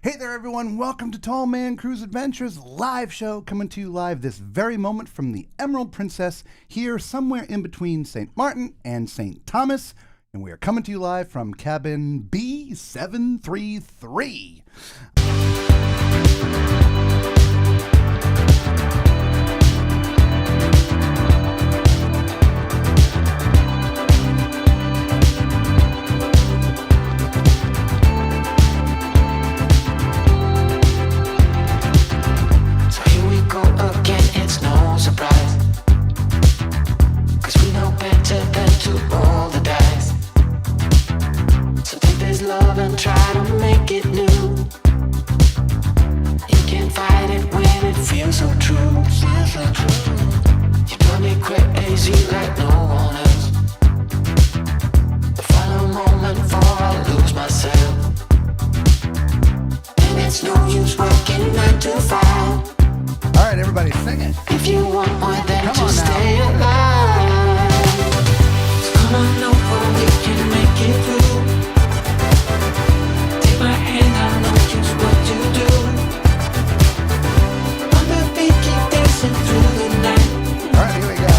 Hey there, everyone. Welcome to Tall Man Cruise Adventures live show, coming to you live this very moment from the Emerald Princess here somewhere in between St. Martin and St. Thomas. And we are coming to you live from cabin B733. Love and try to make it new. You can't fight it when it feels so true. You drive me crazy like no one else. The final moment before I lose myself. And it's no use working 9 to 5. All right, everybody, sing it. If you want more than Come to on stay alive, so come on over, we can make it through. My hand, I know just what to do. On the beat, keep dancing through the night. All right, here we go.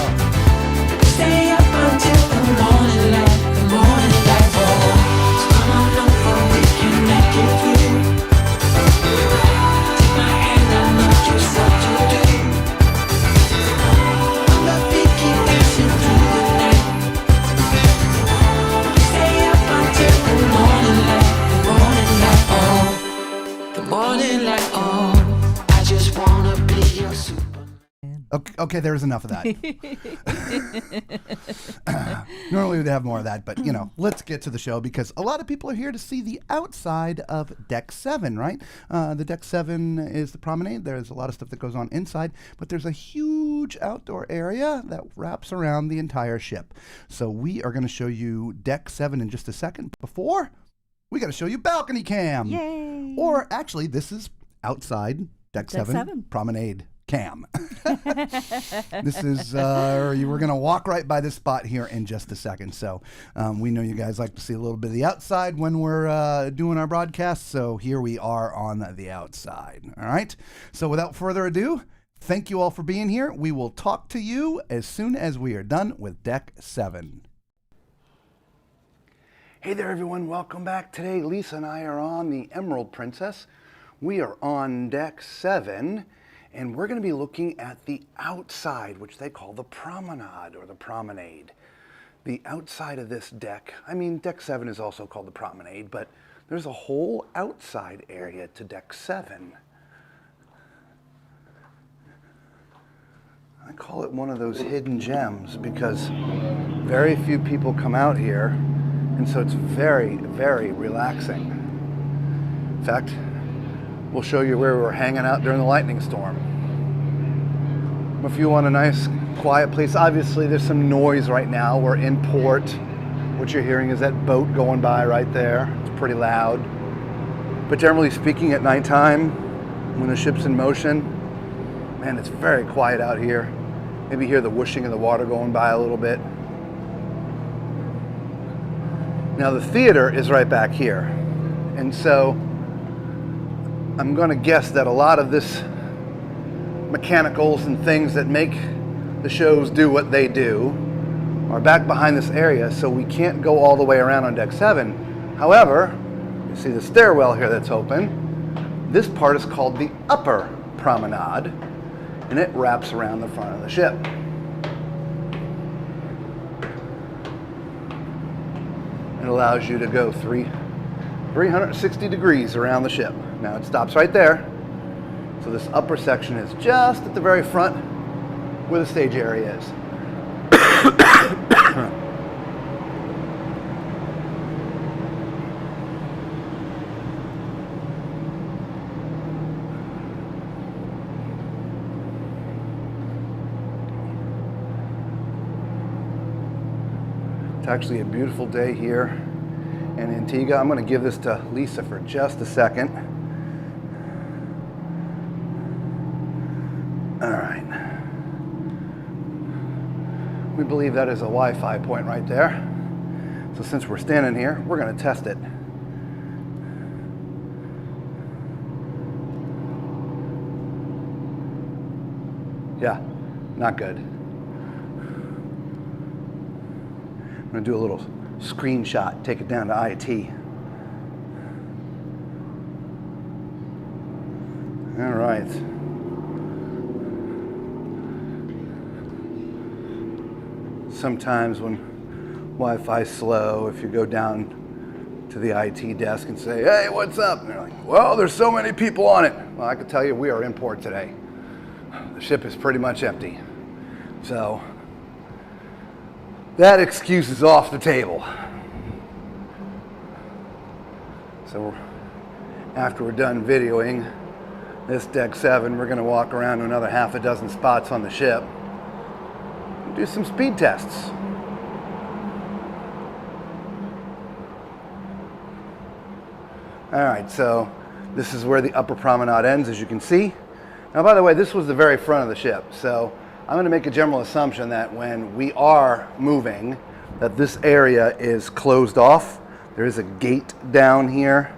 Stay up until the morning light, the morning light. Oh, so come on over, we can make it through. Take my hand, I know just what to do. On the beat, keep dancing through the night. Stay up until the morning light. Morning light on, I just wanna be your Superman. Okay, there's enough of that. Normally we'd have more of that, but let's get to the show because a lot of people are here to see the outside of Deck 7, right? The Deck 7 is the promenade. There's a lot of stuff that goes on inside, but there's a huge outdoor area that wraps around the entire ship. So we are going to show you Deck 7 in just a second. Before, we got to show you Balcony Cam. Yay! Or actually, this is outside Deck 7 Promenade Cam. This is, we're going to walk right by this spot here in just a second. So we know you guys like to see a little bit of the outside when we're doing our broadcast. So here we are on the outside. All right. So without further ado, thank you all for being here. We will talk to you as soon as we are done with Deck 7. Hey there, everyone. Welcome back. Today, Lisa and I are on the Emerald Princess. We are on Deck 7, and we're going to be looking at the outside, which they call the promenade or the promenade. The outside of this deck, Deck 7 is also called the promenade, but there's a whole outside area to Deck 7. I call it one of those hidden gems because very few people come out here. And so it's very, very relaxing. In fact, we'll show you where we were hanging out during the lightning storm. If you want a nice, quiet place, obviously there's some noise right now. We're in port. What you're hearing is that boat going by right there. It's pretty loud. But generally speaking, at nighttime, when the ship's in motion, man, it's very quiet out here. Maybe hear the whooshing of the water going by a little bit. Now the theater is right back here, and so I'm going to guess that a lot of this mechanicals and things that make the shows do what they do are back behind this area, so we can't go all the way around on Deck 7. However, you see the stairwell here that's open. This part is called the upper promenade, and it wraps around the front of the ship. It allows you to go 360 degrees around the ship. Now it stops right there. So this upper section is just at the very front where the stage area is. It's actually a beautiful day here in Antigua. I'm going to give this to Lisa for just a second. All right. We believe that is a Wi-Fi point right there. So since we're standing here, we're going to test it. Yeah, not good. I'm gonna do a little screenshot, take it down to IT. All right. Sometimes when Wi-Fi's slow, if you go down to the IT desk and say, hey, what's up? And they're like, well, there's so many people on it. Well, I can tell you we are in port today. The ship is pretty much empty. So that excuse is off the table. So after we're done videoing this deck 7, we're going to walk around to another half a dozen spots on the ship and do some speed tests. All right, so this is where the upper promenade ends, as you can see. Now, by the way, this was the very front of the ship, so I'm going to make a general assumption that when we are moving, that this area is closed off. There is a gate down here.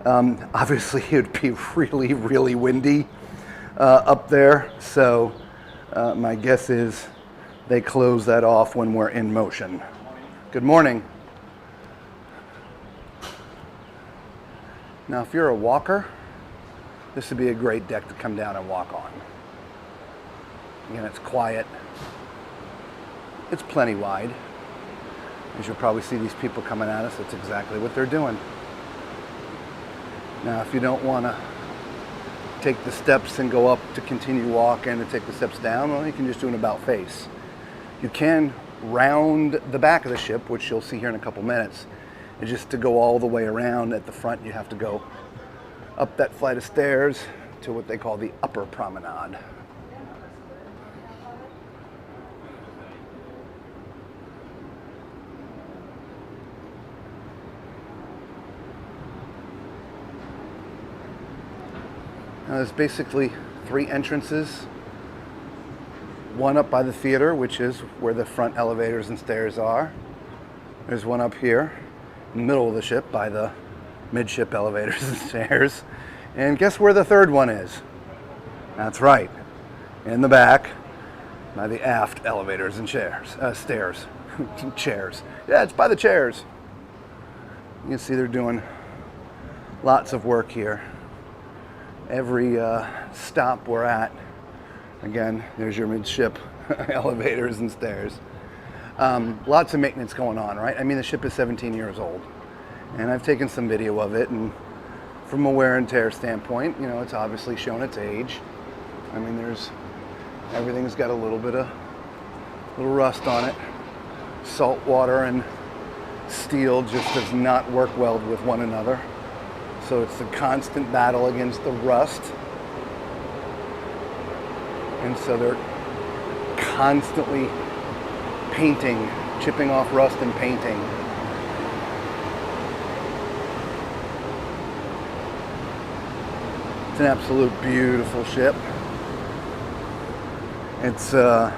Obviously, it would be really, really windy up there, so my guess is they close that off when we're in motion. Good morning. Now, if you're a walker, this would be a great deck to come down and walk on. Again, it's quiet. It's plenty wide. As you'll probably see these people coming at us, that's exactly what they're doing. Now, if you don't want to take the steps and go up to continue walking and take the steps down, well, you can just do an about face. You can round the back of the ship, which you'll see here in a couple minutes. And just to go all the way around at the front, you have to go up that flight of stairs to what they call the upper promenade. Now, there's basically 3 entrances. One up by the theater, which is where the front elevators and stairs are. There's one up here in the middle of the ship by the midship elevators and stairs. And guess where the third one is? That's right, in the back by the aft elevators and stairs. Chairs. Yeah, it's by the chairs. You can see they're doing lots of work here. Every stop we're at, again, there's your midship elevators and stairs. Lots of maintenance going on, right? I mean, the ship is 17 years old, and I've taken some video of it, and from a wear and tear standpoint, you know, it's obviously shown its age. I mean, everything's got a little rust on it. Salt water and steel just does not work well with one another. So it's a constant battle against the rust. And so they're constantly painting, chipping off rust and painting. It's an absolute beautiful ship. It's an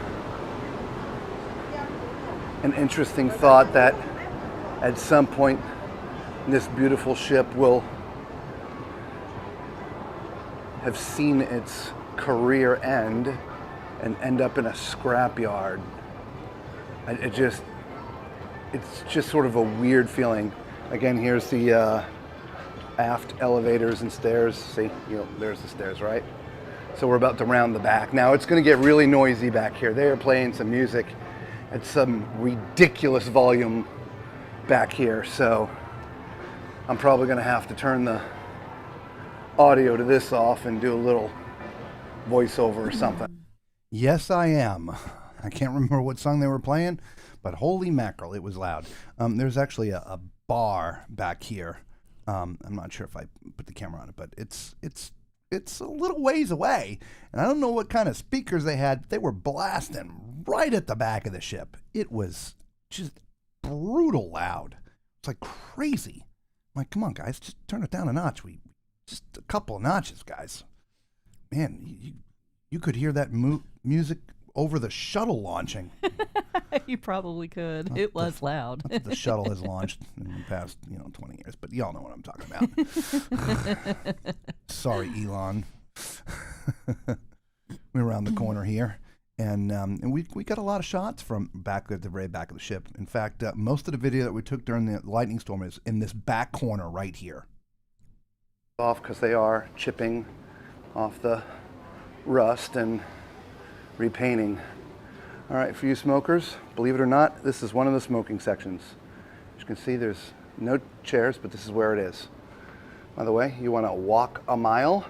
interesting thought that at some point this beautiful ship will have seen its career end and end up in a scrapyard. It's just sort of a weird feeling. Again, here's the aft elevators and stairs. See, there's the stairs, right? So we're about to round the back. Now it's going to get really noisy back here. They are playing some music at some ridiculous volume back here. So I'm probably going to have to turn the audio to this off and do a little voiceover or something. Yes, I am. I can't remember what song they were playing, but holy mackerel, it was loud. There's actually a bar back here. I'm not sure if I put the camera on it, but it's a little ways away, and I don't know what kind of speakers they had. They were blasting right at the back of the ship. It was just brutal loud. It's like crazy. I'm like, come on, guys, just turn it down a notch. Just a couple of notches, guys. Man, you could hear that music over the shuttle launching. You probably could. It was loud. The shuttle has launched in the past, 20 years, but y'all know what I'm talking about. Sorry, Elon. We're around the corner here. And we got a lot of shots from back at the very back of the ship. In fact, most of the video that we took during the lightning storm is in this back corner right here. Off because they are chipping off the rust and repainting. All right, for you smokers, believe it or not, this is one of the smoking sections. As you can see, there's no chairs, but this is where it is. By the way, you want to walk a mile,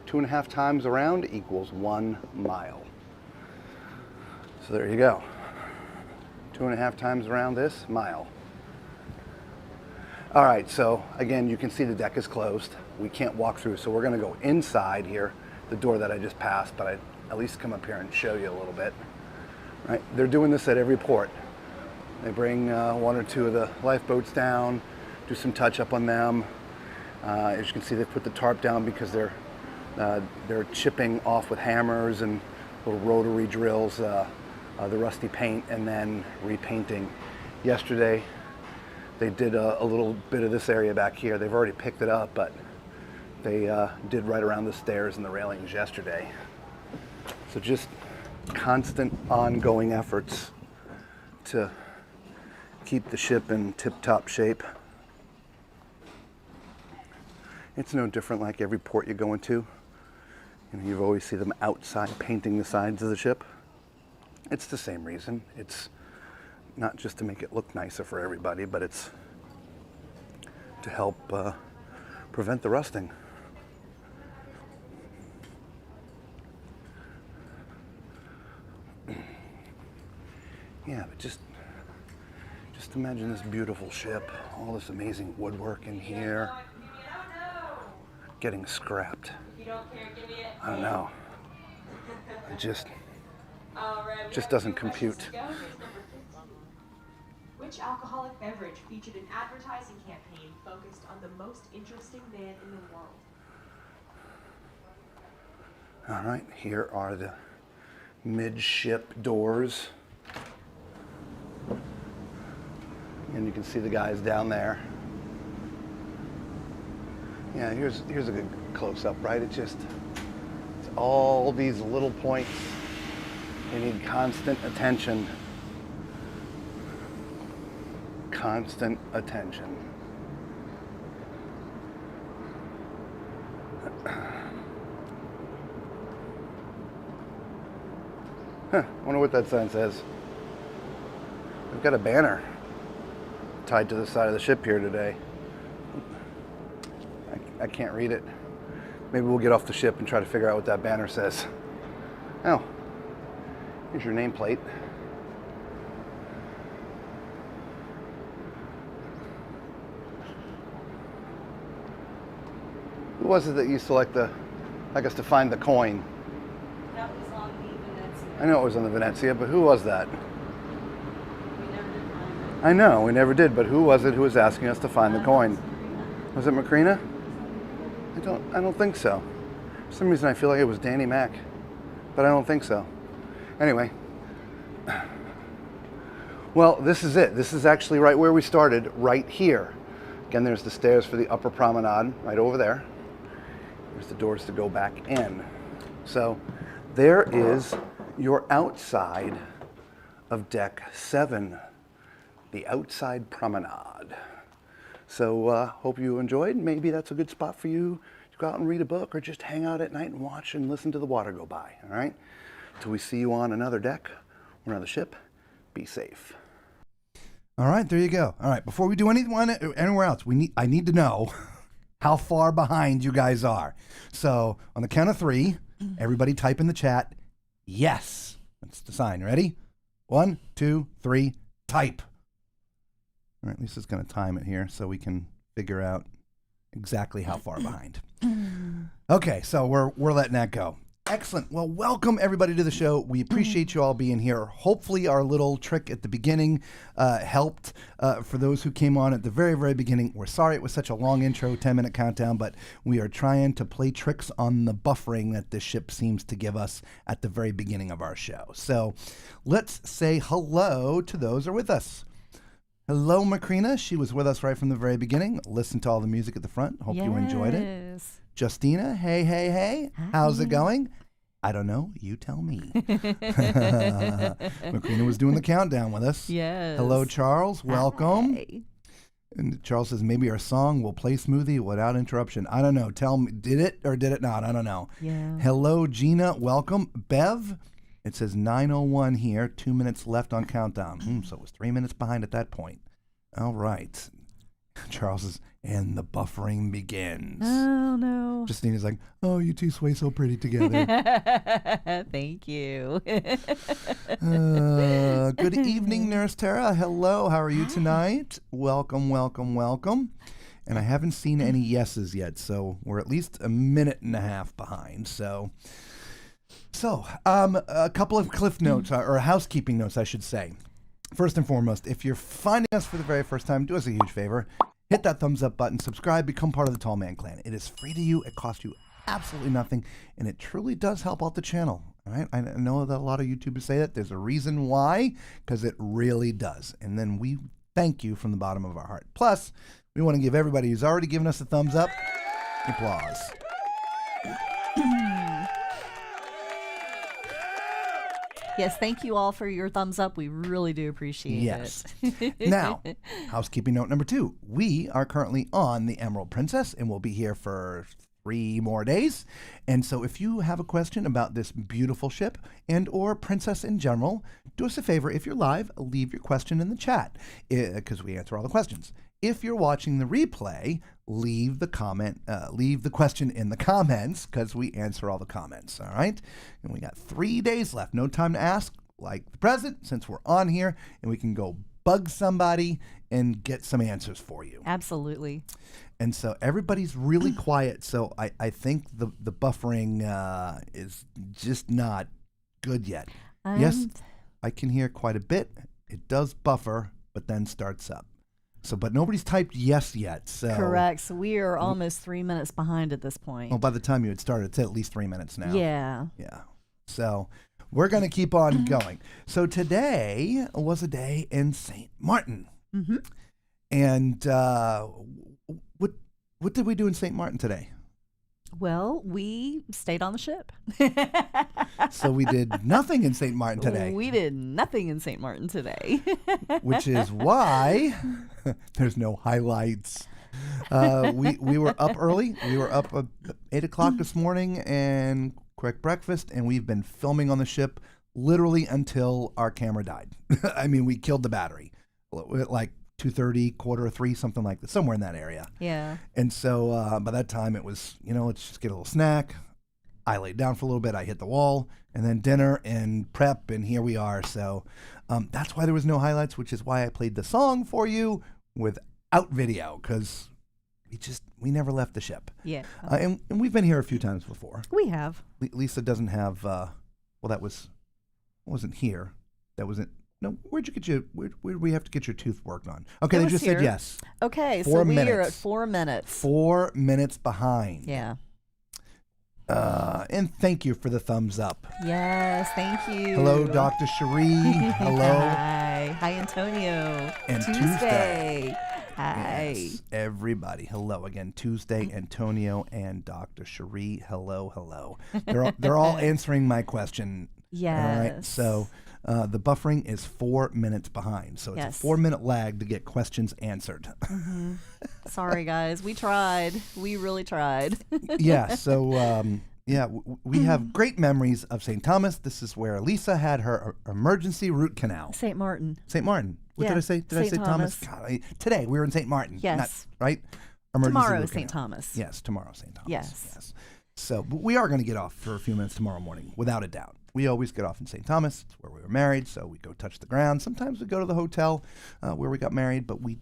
2.5 times around equals 1 mile. So there you go. 2.5 times around this mile. All right, so again, you can see the deck is closed. We can't walk through, so we're gonna go inside here, the door that I just passed, but I'd at least come up here and show you a little bit. Right, they're doing this at every port. They bring 1 or 2 of the lifeboats down, do some touch up on them. As you can see, they put the tarp down because they're chipping off with hammers and little rotary drills, the rusty paint, and then repainting. Yesterday, they did a little bit of this area back here. They've already picked it up, but they did right around the stairs and the railings yesterday. So just constant ongoing efforts to keep the ship in tip-top shape. It's no different like every port you go into. You know, you've always see them outside painting the sides of the ship. It's the same reason. It's not just to make it look nicer for everybody, but it's to help prevent the rusting. Yeah, but just imagine this beautiful ship, all this amazing woodwork in here, getting scrapped. I don't know. It just doesn't compute. Which alcoholic beverage featured an advertising campaign focused on the most interesting man in the world? All right, here are the midship doors. And you can see the guys down there. Yeah, here's a good close-up, right? It's all these little points. They need constant attention. Constant attention. Wonder what that sign says. We've got a banner tied to the side of the ship here today. I can't read it. Maybe we'll get off the ship and try to figure out what that banner says. Oh, here's your nameplate. Who was it that used to like us to find the coin? That was on the Venezia. I know it was on the Venezia, but who was that? We never did find it. I know, we never did, but who was it who was asking us to find the coin? Was it Macrina? I don't think so. For some reason I feel like it was Danny Mac, but I don't think so. Anyway. Well, this is it. This is actually right where we started, right here. Again, there's the stairs for the upper promenade, right over there. There's the doors to go back in. So there is your outside of deck 7, the outside promenade. So hope you enjoyed. Maybe that's a good spot for you to go out and read a book or just hang out at night and watch and listen to the water go by, all right? Till we see you on another deck or another ship, be safe. All right, there you go. All right, before we do anywhere else, I need to know how far behind you guys are. So on the count of 3, everybody type in the chat, yes. That's the sign. Ready? 1, 2, 3, type. All right, Lisa's going to time it here so we can figure out exactly how far behind. Okay, so we're letting that go. Excellent. Well, welcome everybody to the show. We appreciate you all being here. Hopefully our little trick at the beginning helped for those who came on at the very, very beginning. We're sorry it was such a long intro, 10-minute countdown, but we are trying to play tricks on the buffering that this ship seems to give us at the very beginning of our show. So let's say hello to those who are with us. Hello, Macrina. She was with us right from the very beginning. Listen to all the music at the front. Hope you enjoyed it. Justina, hey. Hi. How's it going? I don't know. You tell me. Macrina was doing the countdown with us. Yes. Hello, Charles. Welcome. Hi. And Charles says, maybe our song will play smoothie without interruption. I don't know. Tell me, did it or did it not? I don't know. Yeah. Hello, Gina. Welcome. Bev, it says 9:01 here. 2 minutes left on countdown. So it was 3 minutes behind at that point. All right. Charles says, and the buffering begins. Oh, no. Justine is like, oh, you two sway so pretty together. Thank you. Good evening, Nurse Tara. Hello, how are you tonight? Welcome, welcome, welcome. And I haven't seen any yeses yet, so we're at least a minute and a half behind. So a couple of cliff notes, or housekeeping notes, I should say. First and foremost, if you're finding us for the very first time, do us a huge favor. Hit that thumbs up button, subscribe, become part of the Tall Man Clan. It is free to you. It costs you absolutely nothing, and it truly does help out the channel. All right? I know that a lot of YouTubers say that. There's a reason why, because it really does. And then we thank you from the bottom of our heart. Plus, we want to give everybody who's already given us a thumbs up applause. Yes, thank you all for your thumbs up. We really do appreciate it. Now, housekeeping note number 2. We are currently on the Emerald Princess, and we'll be here for 3 more days. And so if you have a question about this beautiful ship and or princess in general, do us a favor. If you're live, leave your question in the chat, because we answer all the questions. If you're watching the replay, leave the question in the comments, because we answer all the comments, all right? And we got 3 days left. No time to ask, like the present, since we're on here, and we can go bug somebody and get some answers for you. Absolutely. And so everybody's really quiet, so I think the buffering is just not good yet. Yes, I can hear quite a bit. It does buffer, but then starts up. So, but nobody's typed yes yet. So correct. So we are almost 3 minutes behind at this point. Well, by the time you had started, it's at least 3 minutes now. Yeah. Yeah. So we're going to keep on going. So today was a day in St. Martin. Mm-hmm. And what did we do in St. Martin today? Well, we stayed on the ship. So we did nothing in St. Martin today. We did nothing in St. Martin today. Which is why there's no highlights. We were up early. We were up 8 o'clock this morning and quick breakfast, and we've been filming on the ship literally until our camera died. I mean, we killed the battery like 2:30, 2:45, something like that, somewhere in that area. Yeah. And so by that time it was, let's just get a little snack. I laid down for a little bit. I hit the wall, and then dinner and prep, and here we are. So that's why there was no highlights, which is why I played the song for you without video, because we never left the ship. Yeah. And we've been here a few times before. We have. Lisa doesn't have. That wasn't here. That wasn't. No, where'd we have to get your tooth worked on? Okay, they just said yes. Okay, 4 so we minutes. are at 4 minutes. 4 minutes behind. Yeah. And thank you for the thumbs up. Yes, thank you. Hello, Dr. Cherie. Hello. Hi. Hi, Antonio. And Tuesday. Hi. Yes, everybody. Hello again. Tuesday, Antonio and Dr. Cherie. Hello, hello. They're all answering my question. Yes. All right. So the buffering is 4 minutes behind. So it's a 4 minute lag to get questions answered. Mm-hmm. Sorry, guys. We tried. We really tried. Yeah. So, we have great memories of St. Thomas. This is where Lisa had her emergency root canal. St. Martin. St. Martin. What did I say? Did I say Thomas? God, today we were in St. Martin. Yes. Right? Emergency Tomorrow, root St. canal. Thomas. Yes, tomorrow, St. Thomas. Yes. So, but we are going to get off for a few minutes tomorrow morning, without a doubt. We always get off in St. Thomas. It's where we were married, so we go touch the ground. Sometimes we go to the hotel where we got married, but we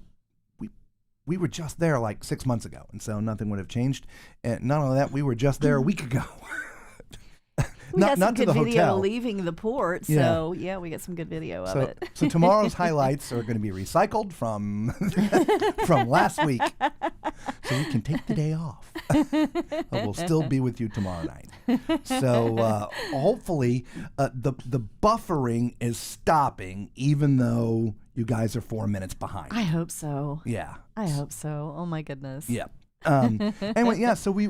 were just there like 6 months ago, and so nothing would have changed. And not only that, we were just there a week ago. We got some not to good the video hotel. Leaving the port, so yeah, we got some good video of it. So tomorrow's highlights are going to be recycled from from last week, so we can take the day off. But we'll still be with you tomorrow night. So hopefully the buffering is stopping, even though you guys are 4 minutes behind. I hope so. Yeah. I hope so. Oh my goodness. Yeah. Anyway, yeah. So we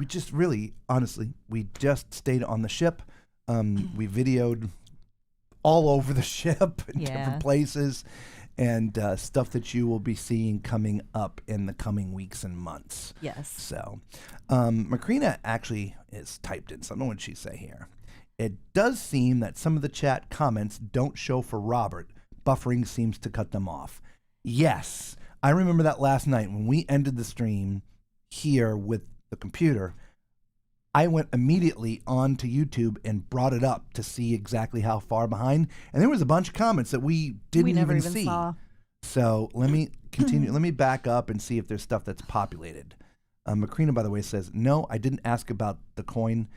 just really, honestly, we just stayed on the ship. We videoed all over the ship in different places, and stuff that you will be seeing coming up in the coming weeks and months. Yes. So, Macrina actually is typed in something. What did she say here? It does seem that some of the chat comments don't show for Robert. Buffering seems to cut them off. Yes, I remember that last night when we ended the stream here with the computer. I went immediately onto YouTube and brought it up to see exactly how far behind. And there was a bunch of comments that we didn't never even see. saw. So let me continue. Let me back up and see if there's stuff that's populated. Macrina, by the way, says, no, I didn't ask about the coin.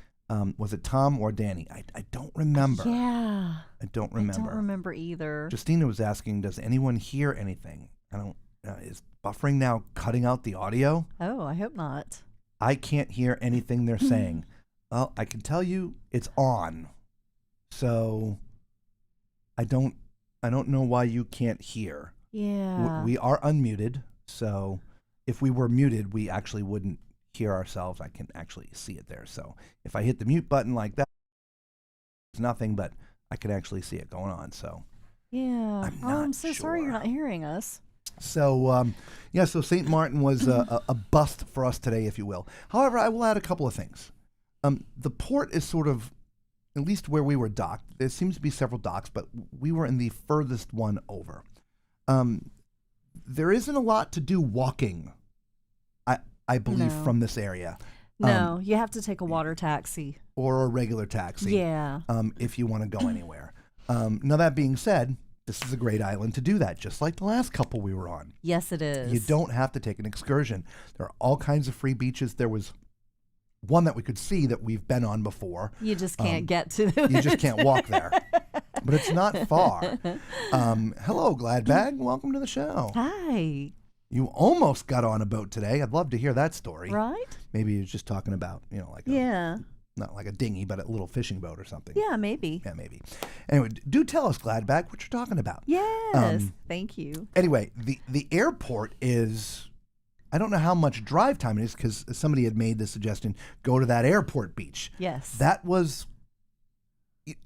Was it Tom or Danny? I don't remember. Yeah. I don't remember. I don't remember either. Justina was asking, does anyone hear anything? I don't. Is buffering now cutting out the audio? Oh, I hope not. I can't hear anything they're saying. Well, I can tell you it's on. So I don't know why you can't hear. Yeah. We are unmuted, so if we were muted, we actually wouldn't hear ourselves. I can actually see it there. So if I hit the mute button like that, it's nothing, but I can actually see it going on. So yeah. I'm so sorry sure. you're not hearing us. So, so St. Martin was a bust for us today, if you will. However, I will add a couple of things. The port is sort of, at least where we were docked, there seems to be several docks, but we were in the furthest one over. There isn't a lot to do walking, I believe, from this area. No, you have to take a water taxi. Or a regular taxi. Yeah. If you want to go anywhere. Now, that being said, this is a great island to do that, just like the last couple we were on. Yes, it is. You don't have to take an excursion. There are all kinds of free beaches. There was one that we could see that we've been on before. You just can't get to it. You just can't walk there. But it's not far. Hello, Gladbag. Welcome to the show. Hi. You almost got on a boat today. I'd love to hear that story. Right? Maybe he was just talking about, like not like a dinghy, but a little fishing boat or something. Yeah, maybe. Yeah, maybe. Anyway, do tell us, Gladbag, what you're talking about. Yes. Thank you. Anyway, the airport is, I don't know how much drive time it is, because somebody had made the suggestion, go to that airport beach. Yes. That was,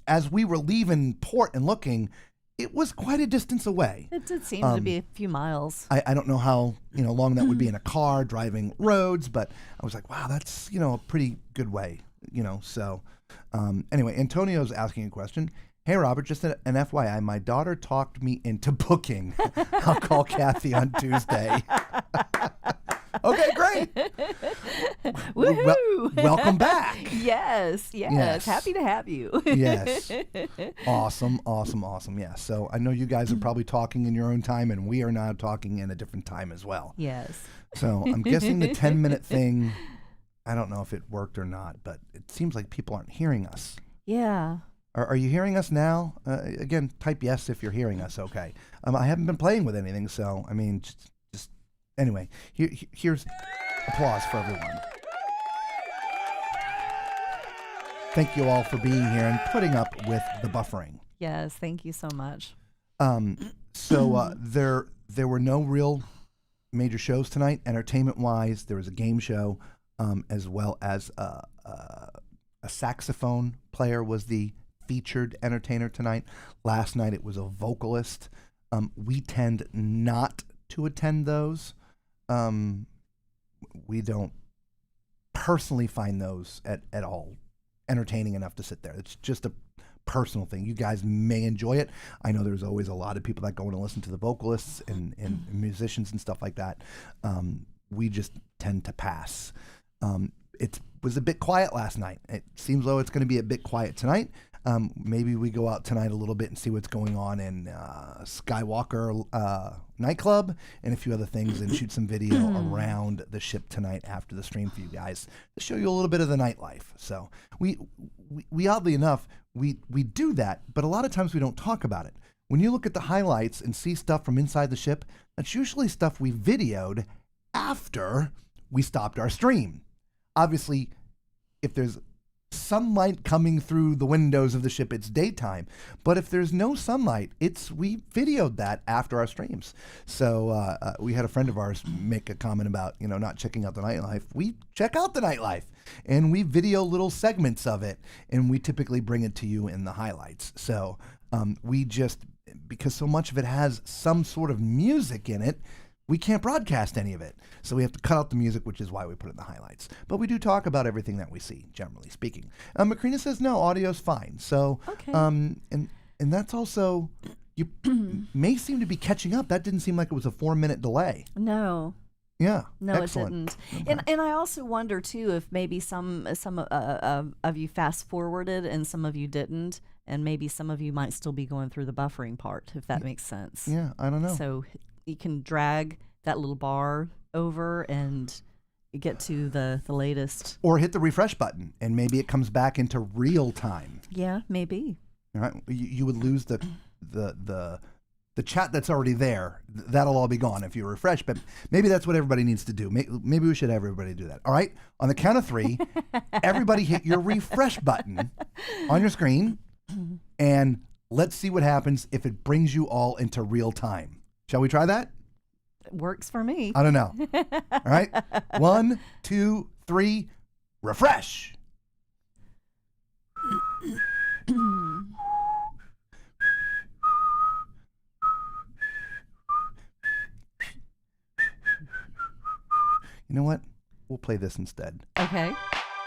as we were leaving port and looking, it was quite a distance away. It did seem to be a few miles. I don't know how long that would be in a car driving roads, but I was like, wow, that's a pretty good way. So anyway, Antonio's asking a question. Hey, Robert, just an FYI, my daughter talked me into booking. I'll call Kathy on Tuesday. Okay, great. Woohoo! Welcome back. Yes. Happy to have you. Yes. Awesome. Yeah. So I know you guys are probably talking in your own time, and we are now talking in a different time as well. Yes. So I'm guessing the 10-minute thing, I don't know if it worked or not, but it seems like people aren't hearing us. Yeah. Are you hearing us now? Again, type yes if you're hearing us, okay. I haven't been playing with anything, so, I mean, just anyway, here's applause for everyone. Thank you all for being here and putting up with the buffering. Yes, thank you so much. So there were no real major shows tonight. Entertainment-wise, there was a game show, as well as a saxophone player was the featured entertainer tonight. Last night it was a vocalist. We tend not to attend those. We don't personally find those at all entertaining enough to sit there. It's just a personal thing. You guys may enjoy it. I know there's always a lot of people that go in and listen to the vocalists and musicians and stuff like that. We just tend to pass. It was a bit quiet last night. It seems though it's going to be a bit quiet tonight. Maybe we go out tonight a little bit and see what's going on in Skywalker nightclub and a few other things, and shoot some video around the ship tonight after the stream for you guys to show you a little bit of the nightlife. So we oddly enough, we do that, but a lot of times we don't talk about it. When you look at the highlights and see stuff from inside the ship, that's usually stuff we videoed after we stopped our stream. Obviously, if there's sunlight coming through the windows of the ship, it's daytime. But if there's no sunlight, we videoed that after our streams. So we had a friend of ours make a comment about, not checking out the nightlife. We check out the nightlife, and we video little segments of it, and we typically bring it to you in the highlights. So because so much of it has some sort of music in it, we can't broadcast any of it. So we have to cut out the music, which is why we put it in the highlights. But we do talk about everything that we see, generally speaking. Macrina says, no, audio's fine. So, Okay. And that's also, you may seem to be catching up. That didn't seem like it was a 4-minute delay. No. Yeah. No, excellent. it didn't. And I also wonder too if maybe some of you fast forwarded and some of you didn't, and maybe some of you might still be going through the buffering part, if that makes sense. Yeah, I don't know. So you can drag that little bar over and get to the latest. Or hit the refresh button, and maybe it comes back into real time. Yeah, maybe. All right, you would lose the chat that's already there. That'll all be gone if you refresh. But maybe that's what everybody needs to do. Maybe we should have everybody do that. All right, on the count of 3, everybody hit your refresh button on your screen, and let's see what happens if it brings you all into real time. Shall we try that? It works for me. I don't know. All right, 1, 2, 3, refresh. You know what? We'll play this instead. Okay.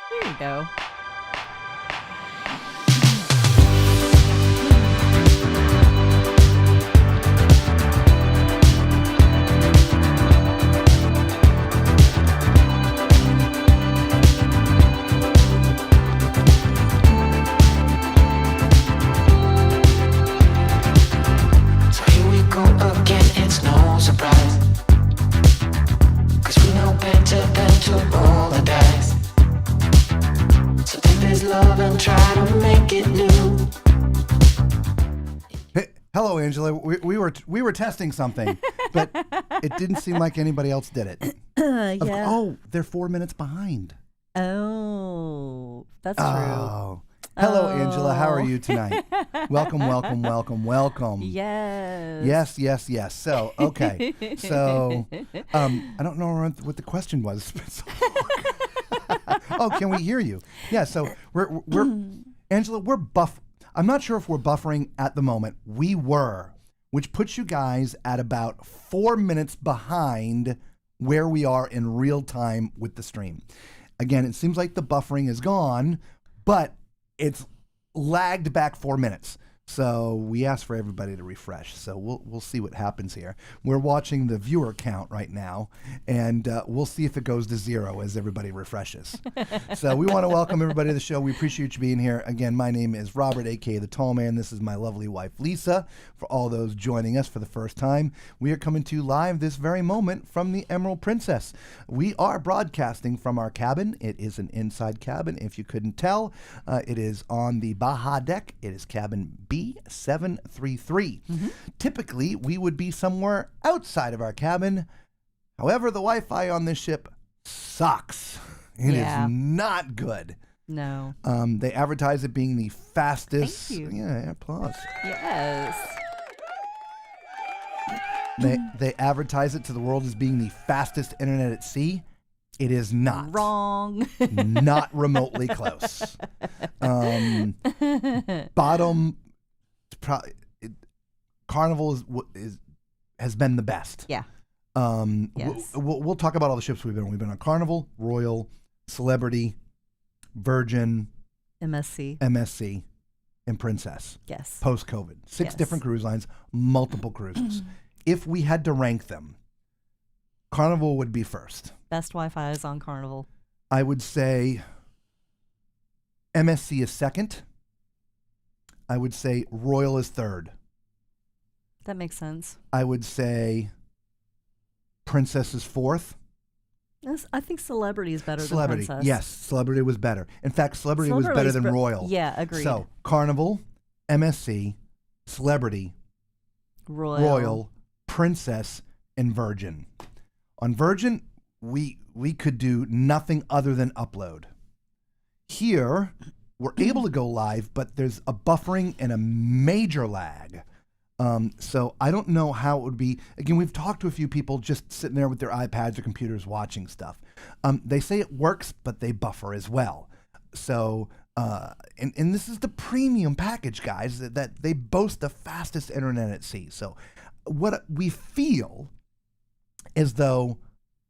There you go. So here we go again, it's no surprise. 'Cause we know better than to roll the dice. So take this love and try to make it new. Hey, hello, Angela. We were testing something, but it didn't seem like anybody else did it. Yeah. Oh, they're 4 minutes behind. Oh, that's true. Oh. Hello, Angela. How are you tonight? Welcome, welcome, welcome, welcome. Yes. Yes. So, okay. So, I don't know what the question was. It's been so long. Oh, can we hear you? Yeah. So we're Angela. We're buff. I'm not sure if we're buffering at the moment. We were, which puts you guys at about 4 minutes behind where we are in real time with the stream. Again, it seems like the buffering is gone, but it's lagged back 4 minutes. So we asked for everybody to refresh. So we'll see what happens here. We're watching the viewer count right now, and we'll see if it goes to 0 as everybody refreshes. So we want to welcome everybody to the show. We appreciate you being here. Again, my name is Robert, a.k.a. The Tall Man. This is my lovely wife, Lisa. For all those joining us for the first time, we are coming to you live this very moment from the Emerald Princess. We are broadcasting from our cabin. It is an inside cabin, if you couldn't tell. It is on the Baja deck. It is cabin B733. Typically, we would be somewhere outside of our cabin. However, the Wi-Fi on this ship sucks. It Yeah. is not good. No. They advertise it being the fastest. Thank you. Yeah, applause. Yes. They advertise it to the world as being the fastest internet at sea. It is not. Wrong. Not remotely close. Bottom, Carnival has been the best. Yeah. Yes. We'll talk about all the ships we've been on. We've been on Carnival, Royal, Celebrity, Virgin, MSC, and Princess. Yes. Post-COVID. 6 Yes. different cruise lines, multiple cruises. If we had to rank them, Carnival would be first. Best Wi-Fi is on Carnival. I would say MSC is second. I would say Royal is third. That makes sense. I would say Princess is fourth. I think Celebrity is better Celebrity, than Princess. yes, Celebrity was better. In fact, Celebrity was better than Royal. Yeah, agreed. So Carnival, MSC, Celebrity, Royal, Princess, and Virgin. On Virgin, we could do nothing other than upload. Here, we're able to go live, but there's a buffering and a major lag. So I don't know how it would be. Again, we've talked to a few people just sitting there with their iPads or computers watching stuff. They say it works, but they buffer as well. So, and this is the premium package, guys, that they boast the fastest internet at sea. So what we feel is though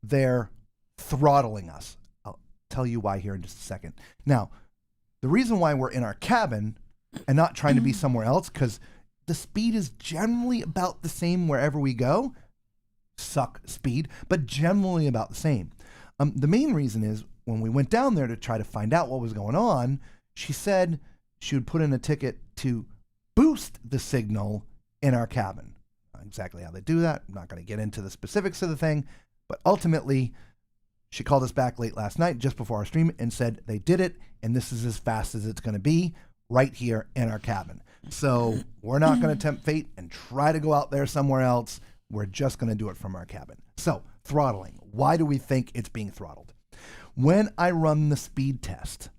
they're throttling us. I'll tell you why here in just a second. Now, the reason why we're in our cabin and not trying to be somewhere else, because the speed is generally about the same wherever we go. Suck speed, but generally about the same. The main reason is when we went down there to try to find out what was going on, she said she would put in a ticket to boost the signal in our cabin. Not exactly how they do that. I'm not going to get into the specifics of the thing, but ultimately, she called us back late last night, just before our stream, and said they did it, and this is as fast as it's going to be right here in our cabin. So we're not going to tempt fate and try to go out there somewhere else. We're just going to do it from our cabin. So throttling. Why do we think it's being throttled? When I run the speed test,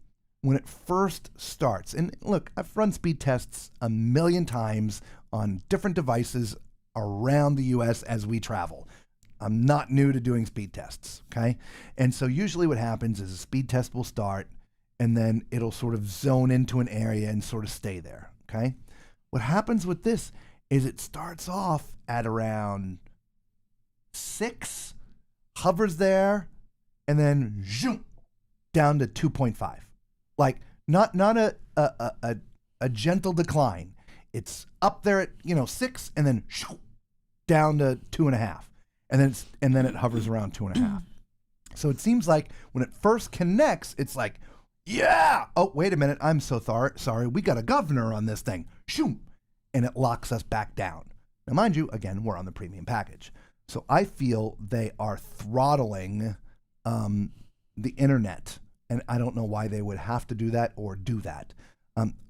when it first starts, and look, I've run speed tests a million times on different devices around the U.S. as we travel. I'm not new to doing speed tests, okay? And so usually what happens is a speed test will start, and then it'll sort of zone into an area and sort of stay there, okay? What happens with this is it starts off at around 6, hovers there, and then zoom, down to 2.5. Like not a gentle decline. It's up there at 6, and then down to 2.5, and then it hovers around 2.5. So it seems like when it first connects, it's like, yeah. Oh, wait a minute. I'm so sorry. We got a governor on this thing. Shoom. And it locks us back down. Now, mind you, again, we're on the premium package. So I feel they are throttling the internet. And I don't know why they would have to do that or do that.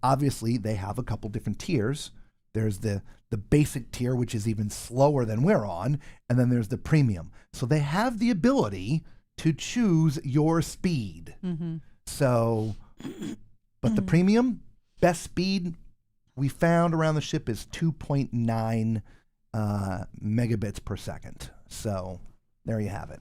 Obviously, they have a couple different tiers. There's the basic tier, which is even slower than we're on. And then there's the premium. So they have the ability to choose your speed. Mm-hmm. So, but the premium, best speed we found around the ship is 2.9 megabits per second. So there you have it.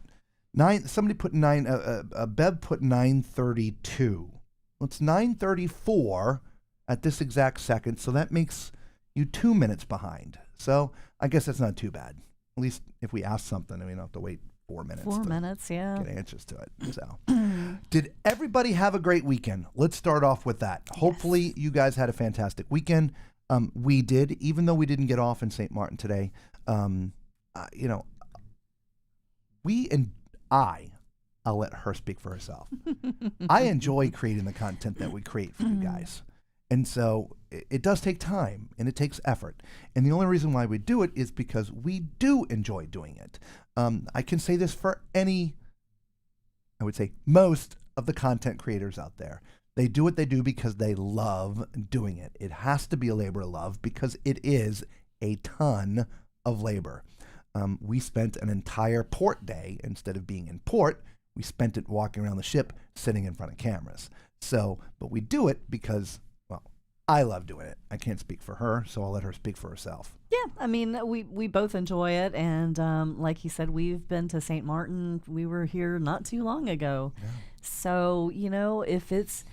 Somebody put Bev put 932. Well, it's 934 at this exact second. So that makes you 2 minutes behind. So I guess that's not too bad. At least if we ask something, we don't have to wait 4 minutes. 4 minutes, yeah. Get answers to it. So, did everybody have a great weekend? Let's start off with that. Hopefully, you guys had a fantastic weekend. We did, even though we didn't get off in St. Martin today. I'll let her speak for herself. I enjoy creating the content that we create for you guys. And so it does take time and it takes effort. And the only reason why we do it is because we do enjoy doing it. I can say this for I would say most of the content creators out there. They do what they do because they love doing it. It has to be a labor of love because it is a ton of labor. We spent an entire port day, instead of being in port, we spent it walking around the ship, sitting in front of cameras. So, but we do it because, well, I love doing it. I can't speak for her, so I'll let her speak for herself. Yeah, I mean, we both enjoy it. And like he said, we've been to St. Martin. We were here not too long ago. Yeah. So, if it's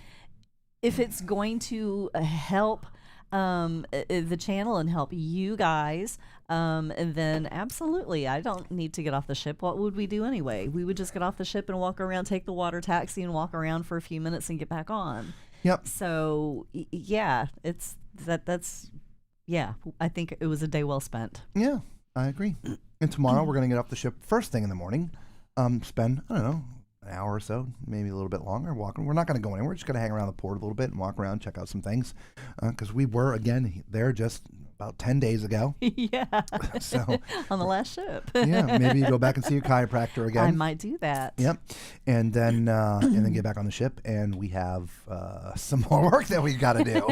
going to help the channel and help you guys, then absolutely, I don't need to get off the ship. What would we do anyway? We would just get off the ship and walk around, take the water taxi and walk around for a few minutes and get back on. Yep. So yeah, I think it was a day well spent. Yeah, I agree. And tomorrow we're going to get off the ship first thing in the morning, spend, I don't know, an hour or so, maybe a little bit longer walking. We're not going to go anywhere. We're just going to hang around the port a little bit and walk around, check out some things. Because we were, again, there just about 10 days ago. Yeah. So on the last ship. Yeah, maybe you go back and see your chiropractor again. I might do that. Yep. And then get back on the ship, and we have some more work that we got to do.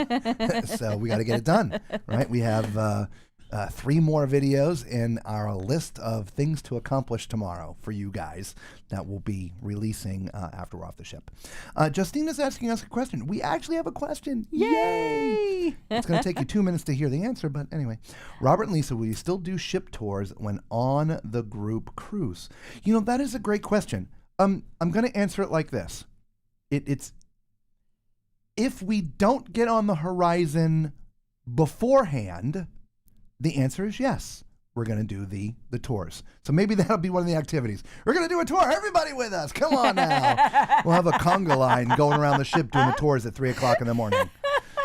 So we got to get it done, right? We have 3 more videos in our list of things to accomplish tomorrow for you guys that we'll be releasing after we're off the ship. Justina's asking us a question. We actually have a question. Yay! It's going to take you 2 minutes to hear the answer, but anyway. Robert and Lisa, will you still do ship tours when on the group cruise? You know, that is a great question. I'm going to answer it like this. It's if we don't get on the horizon beforehand, the answer is yes. We're going to do the tours. So maybe that'll be one of the activities. We're going to do a tour. Everybody with us. Come on now. We'll have a conga line going around the ship doing the tours at 3 o'clock in the morning.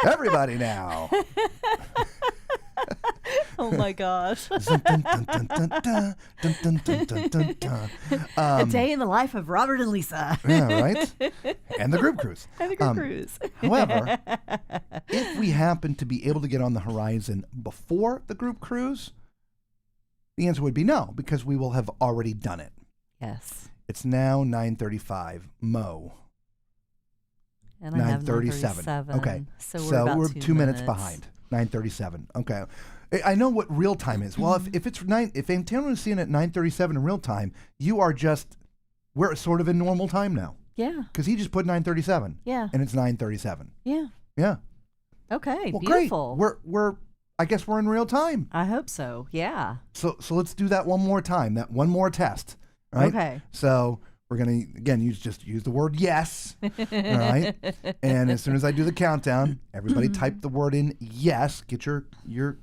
Everybody now. Oh my gosh. A Um, day in the life of Robert and Lisa. yeah, right? And the group cruise. And the group cruise. However, if we happen to be able to get on the horizon before the group cruise, the answer would be no, because we will have already done it. Yes. It's now 9:35. Mo. And I have 9:37. Okay. So we're about we're 2 2 minutes minutes behind. 9:37. Okay. I know what real time is. Well, if Antonio is seeing it at 9:37 in real time, we're sort of in normal time now. Yeah. Because he just put 9:37. Yeah. And it's 9:37. Yeah. Yeah. Okay. Well, beautiful. great. I guess we're in real time. I hope so. Yeah. So let's do that one more time. That one more test. Right? Okay. So we're gonna again use the word yes. All right. And as soon as I do the countdown, everybody type the word in yes. Get your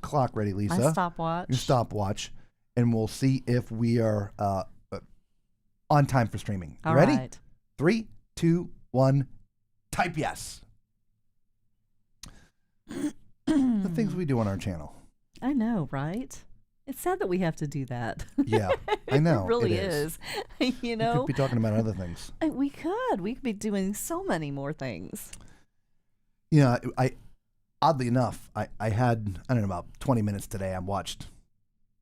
clock ready, Lisa. My stopwatch. Your stopwatch, and we'll see if we are on time for streaming. You All ready? right. 3, 2, 1. Type yes. The things we do on our channel. I know, right? It's sad that we have to do that. Yeah, I know. It really it is. You We know, could be talking about other things. we could be doing so many more things. Yeah, I oddly enough, I had, I don't know, about 20 minutes today. I watched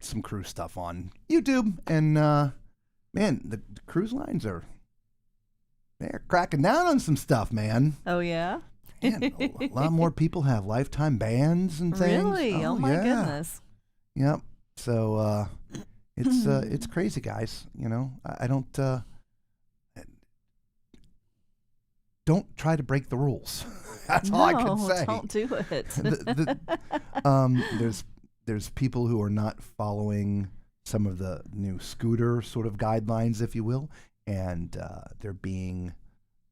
some cruise stuff on YouTube, and man, the cruise lines they're cracking down on some stuff, man. Oh yeah. Man, a lot more people have lifetime bans and things. Really? Oh my yeah. goodness. Yep. So it's crazy, guys. You know, I don't try to break the rules. That's all I can say. Don't do it. There's people who are not following some of the new scooter sort of guidelines, if you will, and they're being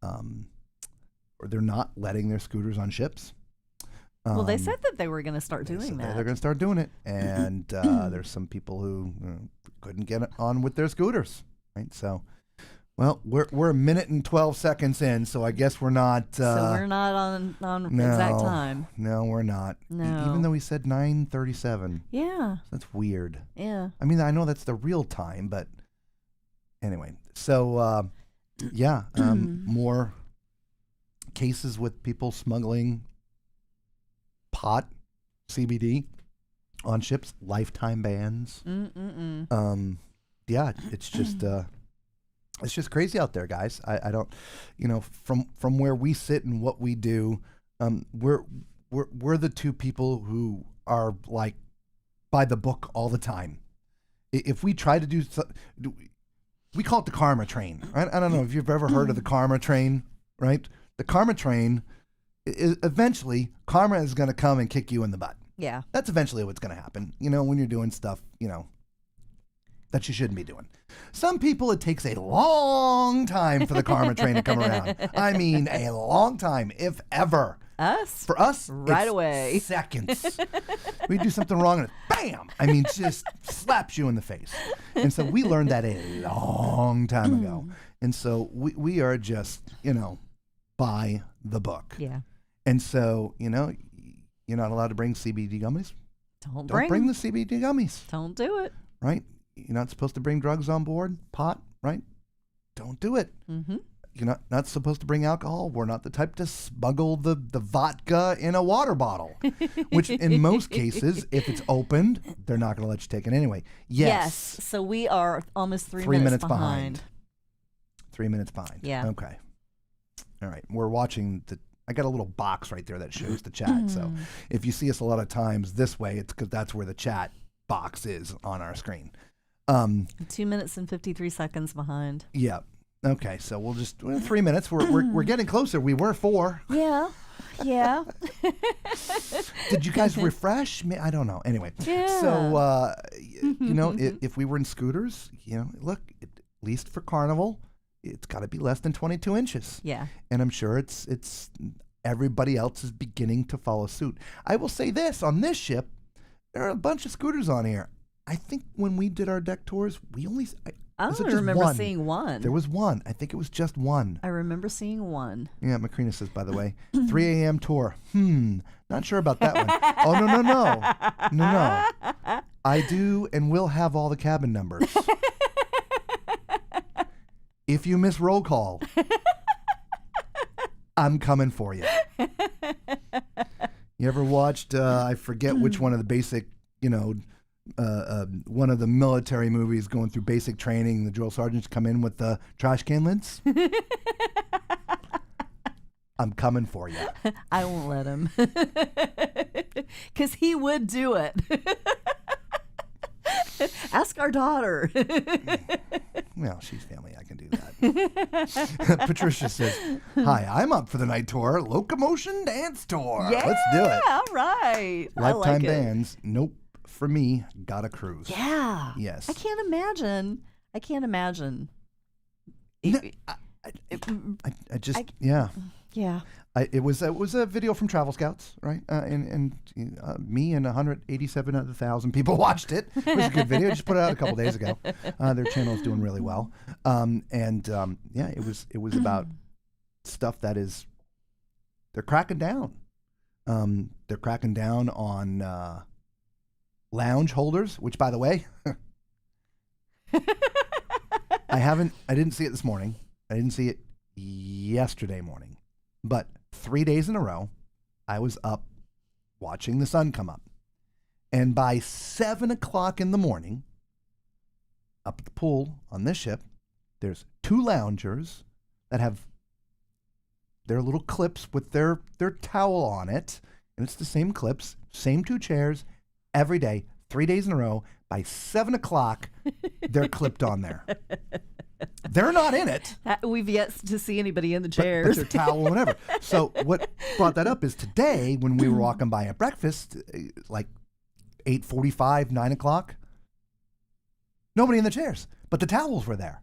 or they're not letting their scooters on ships. Well, they said that they were going to start doing that. They're going to start doing it, and there's some people who couldn't get on with their scooters, right? So, well, we're a minute and 12 seconds in, so I guess we're not. So we're not on exact time. No, we're not. No. Even though we said 9:37. Yeah. That's weird. Yeah. I mean, I know that's the real time, but anyway. So, yeah, more cases with people smuggling pot, CBD on ships, lifetime bans. Yeah, it's just crazy out there, guys. I don't, from where we sit and what we do, we're the two people who are like by the book all the time. If we try to do, we call it the karma train, right? I don't know if you've ever heard of the karma train, right? The karma train. Eventually, karma is going to come and kick you in the butt. Yeah. That's eventually what's going to happen, when you're doing stuff, that you shouldn't be doing. Some people, it takes a long time for the karma train to come around. I mean, a long time, if ever. Us? For us, right it's away. Seconds. We do something wrong and bam! I mean, just slaps you in the face. And so we learned that a long time ago. And so we are just, by the book. Yeah. And so, you're not allowed to bring CBD gummies. Don't bring the CBD gummies. Don't do it. Right? You're not supposed to bring drugs on board, pot, right? Don't do it. Mm-hmm. You're not supposed to bring alcohol. We're not the type to smuggle the vodka in a water bottle, which in most cases, if it's opened, they're not going to let you take it anyway. Yes. So we are almost 3 minutes behind. 3 minutes behind. Yeah. Okay. All right. We're watching I got a little box right there that shows the chat. So if you see us a lot of times this way, it's because that's where the chat box is on our screen. 2 minutes and 53 seconds behind. Yeah. Okay, so we'll just 3 minutes. We're getting closer. We were 4. Yeah. Yeah. Did you guys refresh? I don't know. Anyway, Yeah. so if we were in scooters, look, at least for Carnival, it's got to be less than 22 inches. Yeah. And I'm sure it's everybody else is beginning to follow suit. I will say this, on this ship, there are a bunch of scooters on here. I think when we did our deck tours, we only I was it only just remember one? seeing one. There was one. I think it was just one. I remember seeing one. Yeah, Macrina says, by the way, 3 a.m. tour. Not sure about that one. Oh, no. I do and will have all the cabin numbers. If you miss roll call, I'm coming for you. You ever watched, I forget which one of the basic, one of the military movies going through basic training, the drill sergeants come in with the trash can lids? I'm coming for you. I won't let him. Because he would do it. Ask our daughter. Well, she's family. I can do that. Patricia says, hi, I'm up for the night tour. Locomotion dance tour. Yeah, Let's do it. All right. I Lifetime like it. bands. Nope. For me, gotta cruise. Yeah. Yes. I can't imagine. No, I just, yeah. Yeah. It was a video from Travel Scouts, right? And me and 187 of the 1,000 people watched it. It was a good video. Just put it out a couple days ago. Their channel is doing really well. It was about stuff that is, they're cracking down. They're cracking down on lounge holders, which, by the way, I didn't see it this morning. I didn't see it yesterday morning. But 3 days in a row, I was up watching the sun come up. And by 7 o'clock in the morning, up at the pool on this ship, there's 2 loungers that have their little clips with their towel on it. And it's the same clips, same 2 chairs, every day, 3 days in a row. By 7 o'clock, they're clipped on there. They're not in it. We've yet to see anybody in the But chairs. their towel, whatever. So what brought that up is today when we were walking by at breakfast, like 8:45, 9 o'clock, nobody in the chairs, but the towels were there,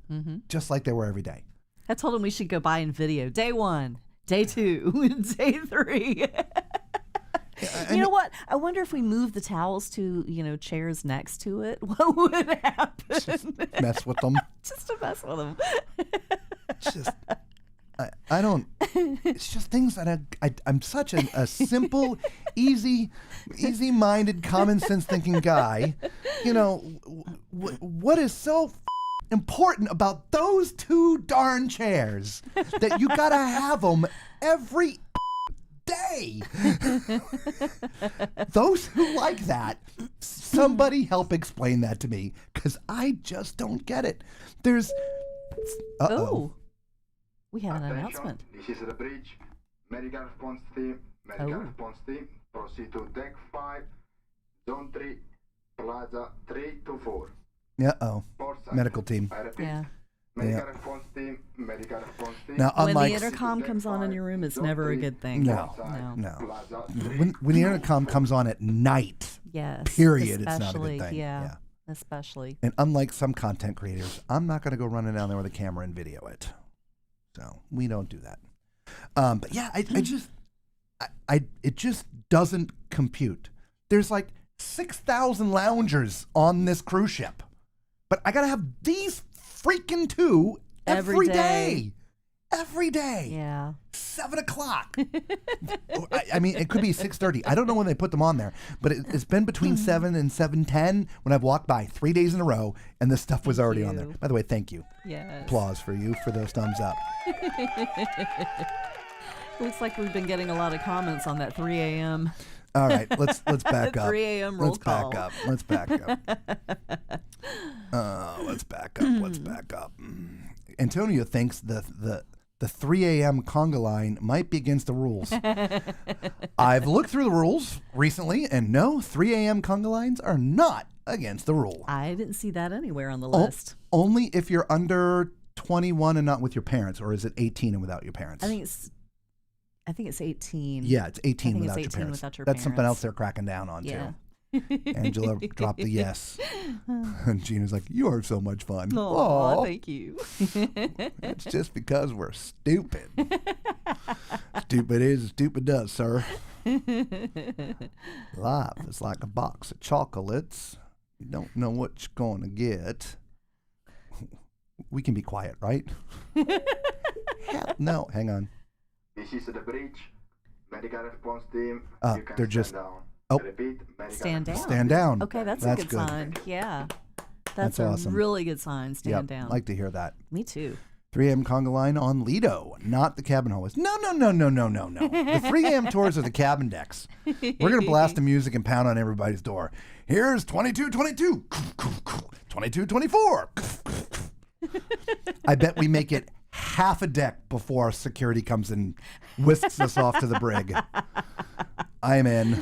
just like they were every day. I told him we should go by and video day 1, day 2, day 3. You know what? I wonder if we move the towels to, chairs next to it, what would happen? Just mess with them. Just to mess with them. It's just, I don't, it's just things that I'm such a simple, easy-minded, common sense thinking guy. What is so important about those 2 darn chairs that you gotta have them every day? Those who like that, somebody help explain that to me, because I just don't get it. There's Oh, we have an Attention, announcement. this is the bridge. Medical response team. Medical Oh. response team. Proceed to deck 5, zone 3, plaza 3 to 4. Port side. medical team. I repeat. Yeah. Medical response team. Medical response team. Now, When unlike the intercom comes on in your room, it's never a good thing. No. No. Plaza 3. when the intercom comes on at night, Yes. period, it's not a especially, good thing. Yeah. Especially. And unlike some content creators, I'm not going to go running down there with a camera and video it. So we don't do that. But yeah, it just doesn't compute. There's like 6,000 loungers on this cruise ship, but I got to have these freaking 2 every day. Every day. Yeah. 7 o'clock. I mean, it could be 6:30. I don't know when they put them on there, but it's been between 7 and 7:10 when I've walked by 3 days in a row, and this stuff was already on there. you. By the way, thank you. Yes. Applause for you for those thumbs up. Looks like we've been getting a lot of comments on that 3 a.m. All right, let's back up. 3 a.m. roll Let's call. back up. Let's back up. Let's back up. Let's back up. Antonio thinks the 3 a.m. conga line might be against the rules. I've looked through the rules recently, and no, 3 a.m. conga lines are not against the rule. I didn't see that anywhere on the list. Only if you're under 21 and not with your parents, or is it 18 and without your parents? I think it's 18. Yeah, it's 18 I think without it's your 18 parents. without your That's something parents. else they're cracking down on Yeah. too. Angela dropped the yes. And Gina's like, you are so much fun. Aw, thank you. It's just because we're stupid. Stupid is, stupid does, sir. Life is like a box of chocolates. You don't know what you're going to get. We can be quiet, right? Hell no. Hang on. This is the bridge. Medical response team. You can they're just- stand down. oh. Repeat. Medical Stand down. Stand down. Okay, that's That's a good good. sign. Yeah. That's That's a awesome. really good sign. Stand Yep, down. like to hear that. Me too. 3 a.m. conga line on Lido, not the cabin hallways. No. The 3 a.m. tours are the cabin decks. We're going to blast the music and pound on everybody's door. Here's 2222, 2224. I bet we make it half a deck before security comes and whisks us off to the brig. I'm in.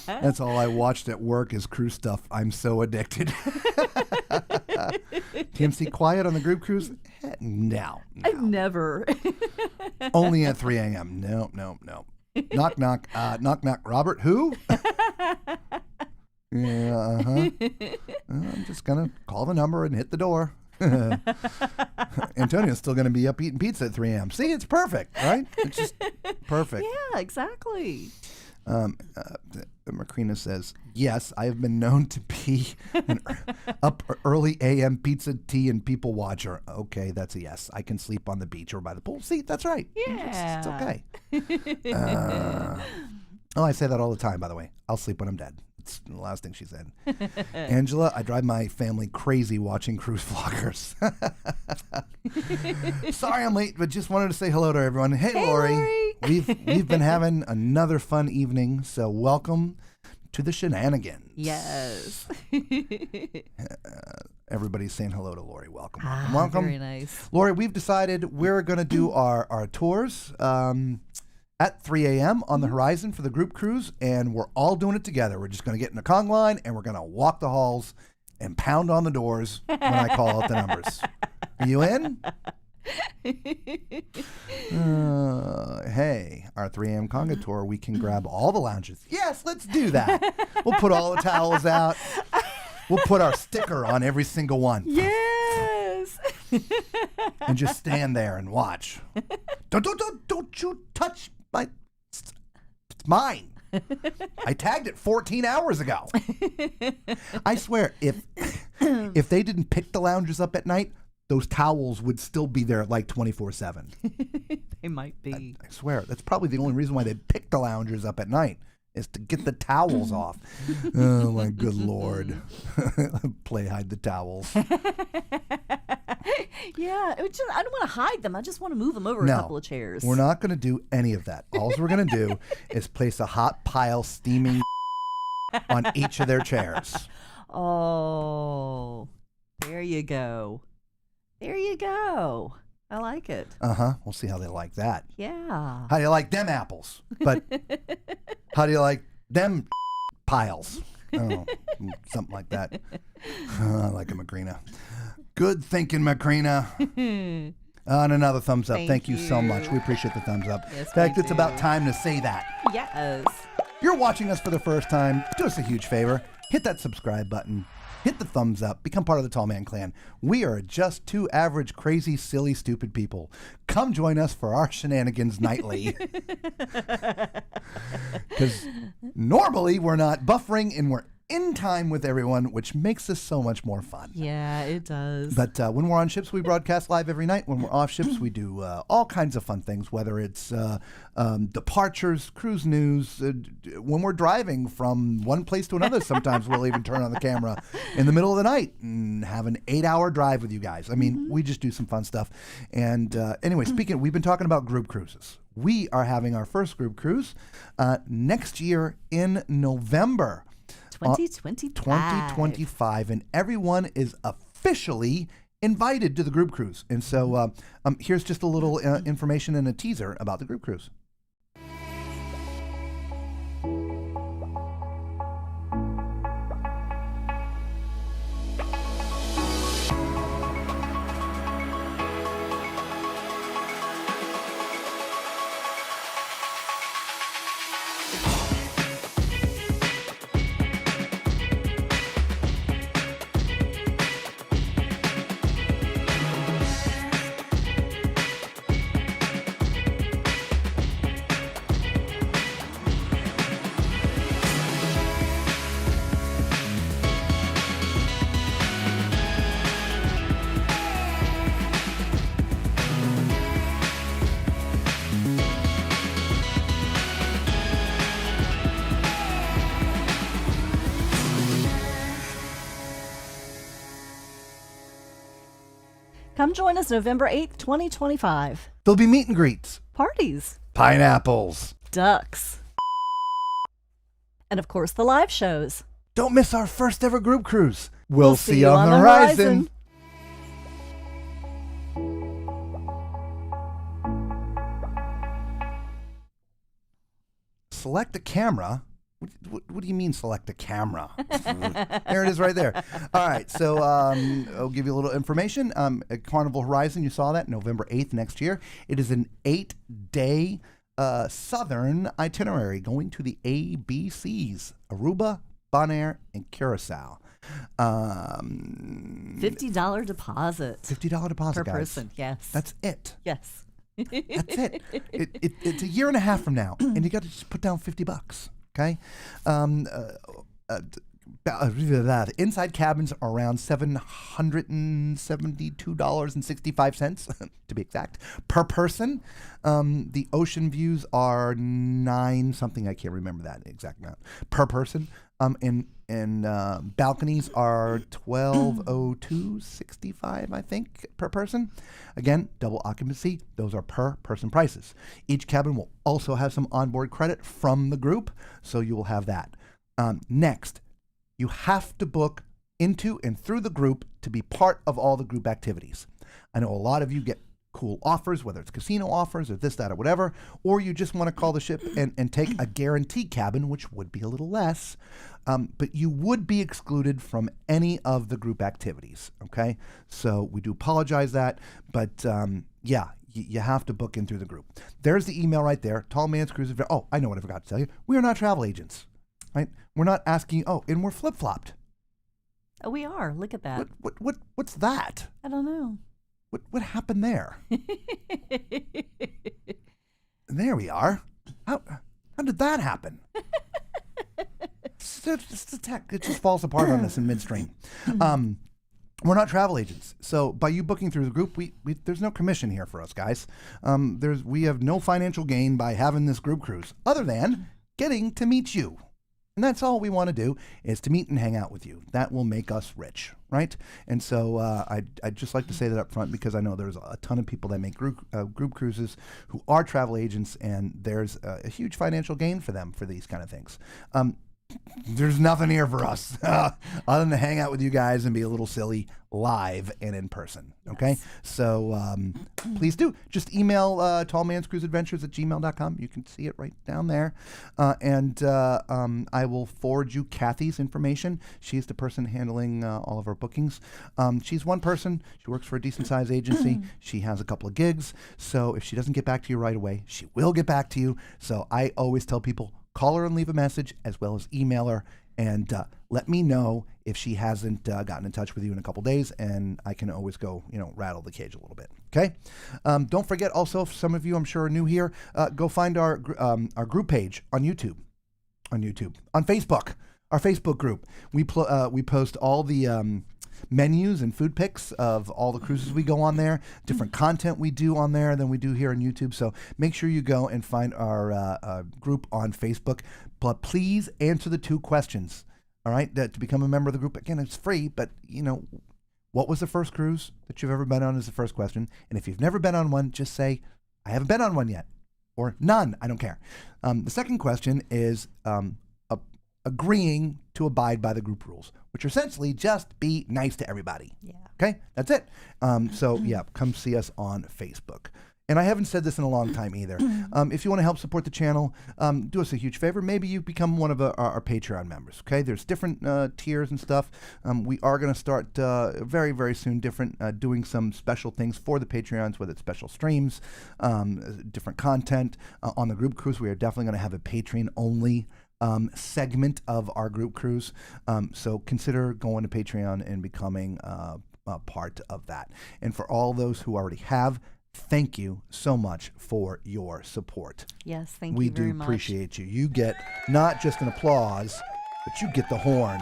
That's all I watched at work is cruise stuff. I'm so addicted. TMC quiet on the group cruise? No. I've never. Only at 3 a.m. No. Knock, knock. Knock, knock. Robert, who? Yeah, I'm just going to call the number and hit the door. Antonio's still going to be up eating pizza at 3 a.m. See, it's perfect, right? It's just perfect. Yeah, exactly. Macrina says, yes, I have been known to be an up early a.m. pizza, tea, and people watcher. Okay, that's a yes. I can sleep on the beach or by the pool. See, that's right. Yeah. It's okay. I say that all the time, by the way. I'll sleep when I'm dead. It's the last thing she said. Angela, I drive my family crazy watching cruise vloggers. Sorry I'm late, but just wanted to say hello to everyone. Hey, Lori. We've been having another fun evening, so welcome to the shenanigans. Yes. Everybody's saying hello to Lori. Welcome. Ah, Welcome. very nice. Lori, we've decided we're going to do our tours at 3 a.m. on the horizon for the group cruise, and we're all doing it together. We're just going to get in a conga line, and we're going to walk the halls and pound on the doors when I call out the numbers. Are you in? Hey, our 3 a.m. conga tour, we can grab all the lounges. Yes, let's do that. We'll put all the towels out. We'll put our sticker on every single one. Yes. And just stand there and watch. Don't you touch my... It's mine. I tagged it 14 hours ago. I swear, if they didn't pick the lounges up at night, those towels would still be there like 24/7. They might be. I swear, that's probably the only reason why they pick the loungers up at night, is to get the towels off. Oh my good Lord. Play hide the towels. Yeah, I don't want to hide them. I just want to move them over No, a couple of chairs. We're not going to do any of that. All we're going to do is place a hot pile steaming on each of their chairs. Oh, there you go. There you go. I like it. Uh-huh. We'll see how they like that. Yeah. How do you like them apples? But how do you like them piles? I don't know. Something like that. I like it, Macrina. Good thinking, Macrina. And another thumbs up. Thank you so much. We appreciate the thumbs up. Yes, In fact, we it's do. about time to say that. Yes. If you're watching us for the first time, do us a huge favor. Hit that subscribe button. Hit the thumbs up. Become part of the Tall Man Clan. We are just two average, crazy, silly, stupid people. Come join us for our shenanigans nightly. Because normally we're not buffering and we're in time with everyone, which makes this so much more fun. Yeah, it does. But when we're on ships, we broadcast live every night. When we're off ships, we do all kinds of fun things, whether it's departures, cruise news. When we're driving from one place to another, sometimes we'll even turn on the camera in the middle of the night and have an 8-hour drive with you guys. I mean, we just do some fun stuff. And anyway, we've been talking about group cruises. We are having our first group cruise next year in November. 2025, and everyone is officially invited to the group cruise. And so here's just a little information and a teaser about the group cruise. Come join us November 8th, 2025. There'll be meet and greets, Parties, pineapples. ducks, and of course the live shows. Don't miss our first ever group cruise. We'll see you on the horizon. Select a camera. What do you mean select a camera? There it is right there. All right, so I'll give you a little information. At Carnival Horizon, you saw that, November 8th next year. It is an 8-day southern itinerary going to the ABCs, Aruba, Bonaire, and Curacao. $50 deposit. $50 deposit, per guys. person, yes. That's it. yes. That's it. It's a year and a half from now, and you got to just put down $50. Okay. Inside cabins are around $772.65 to be exact per person. The ocean views are $9 something. I can't remember that exact amount per person. And balconies are $1202.65, I think, per person. Again, double occupancy. Those are per person prices. Each cabin will also have some onboard credit from the group, so you will have that. Next, you have to book into and through the group to be part of all the group activities. I know a lot of you get cool offers, whether it's casino offers or this, that, or whatever, or you just want to call the ship and take a guarantee cabin, which would be a little less, but you would be excluded from any of the group activities, okay? So we do apologize that, but yeah, you have to book in through the group. There's the email right there, Tall Man's Cruise. Oh, I know what I forgot to tell you. We are not travel agents, right? We're not asking, and we're flip-flopped. Oh, we are. Look at that. What's that? I don't know. What happened there? There we are. How did that happen? It's the tech. It just falls apart on us in midstream. We're not travel agents, so by you booking through the group, we there's no commission here for us, guys. We have no financial gain by having this group cruise, other than getting to meet you. And that's all we want to do, is to meet and hang out with you. That will make us rich, right? And so I'd just like to say that up front, because I know there's a ton of people that make group cruises who are travel agents, and there's a huge financial gain for them for these kind of things. There's nothing here for us other than to hang out with you guys and be a little silly live and in person. Okay. Yes. So please do just email tallmanscruiseadventures@gmail.com. You can see it right down there. And I will forward you Kathy's information. She's the person handling all of our bookings. She's one person. She works for a decent sized agency. She has a couple of gigs. So if she doesn't get back to you right away, she will get back to you. So I always tell people, call her and leave a message, as well as email her, and let me know if she hasn't gotten in touch with you in a couple days, and I can always go, rattle the cage a little bit. Okay. Don't forget also, if some of you I'm sure are new here, go find our group page on YouTube, on Facebook, our Facebook group. We post all the menus and food pics of all the cruises we go on there, different content we do on there than we do here on YouTube. So make sure you go and find our group on Facebook. But please answer the 2 questions, all right, to become a member of the group. Again, it's free, but, what was the first cruise that you've ever been on is the first question. And if you've never been on one, just say, I haven't been on one yet, or none, I don't care. The second question is agreeing to abide by the group rules, which are essentially just be nice to everybody. Yeah. Okay, that's it. So yeah, come see us on Facebook. And I haven't said this in a long time either. If you want to help support the channel, do us a huge favor. Maybe you become one of our Patreon members. Okay, there's different tiers and stuff. We are going to start very, very soon doing some special things for the Patreons, whether it's special streams, different content. On the group cruise, we are definitely going to have a Patreon only segment of our group cruise. So consider going to Patreon and becoming a part of that. And for all those who already have, thank you so much for your support. Yes, thank you very much. We do appreciate you. You get not just an applause, but you get the horn.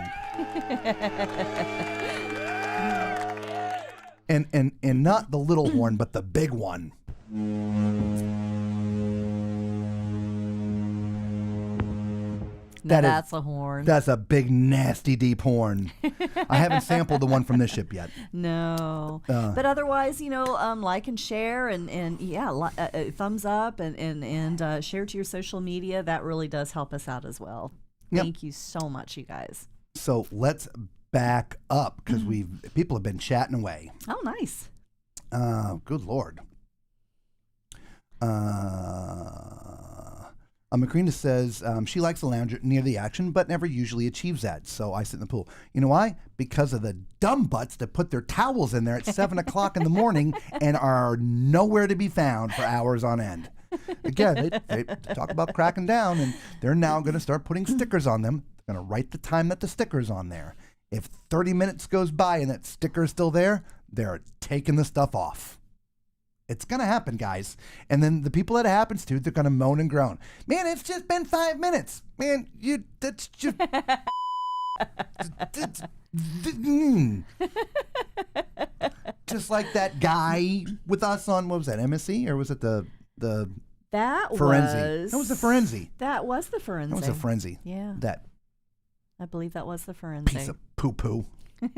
and not the little horn, but the big one. That's a horn. That's a big, nasty, deep horn. I haven't sampled the one from this ship yet. No. But otherwise, like and share and yeah, thumbs up and share to your social media. That really does help us out as well. Yep. Thank you so much, you guys. So let's back up because people have been chatting away. Oh, nice. Good Lord. Macrina says she likes the lounge near the action, but never usually achieves that. So I sit in the pool. You know why? Because of the dumb butts that put their towels in there at 7 o'clock in the morning and are nowhere to be found for hours on end. Again, they talk about cracking down, and they're now going to start putting stickers on them. They're going to write the time that the sticker's on there. If 30 minutes goes by and that sticker is still there, they're taking the stuff off. It's going to happen, guys. And then the people that it happens to, they're going to moan and groan. Man, it's just been 5 minutes. Man, that's just... Just like that guy with us on, what was that, MSC? Or was it the Forenzi? That was the Forenzi. That was the Forenzi. That was the Forenzi. Yeah. I believe that was the Forenzi. Piece of poo-poo. What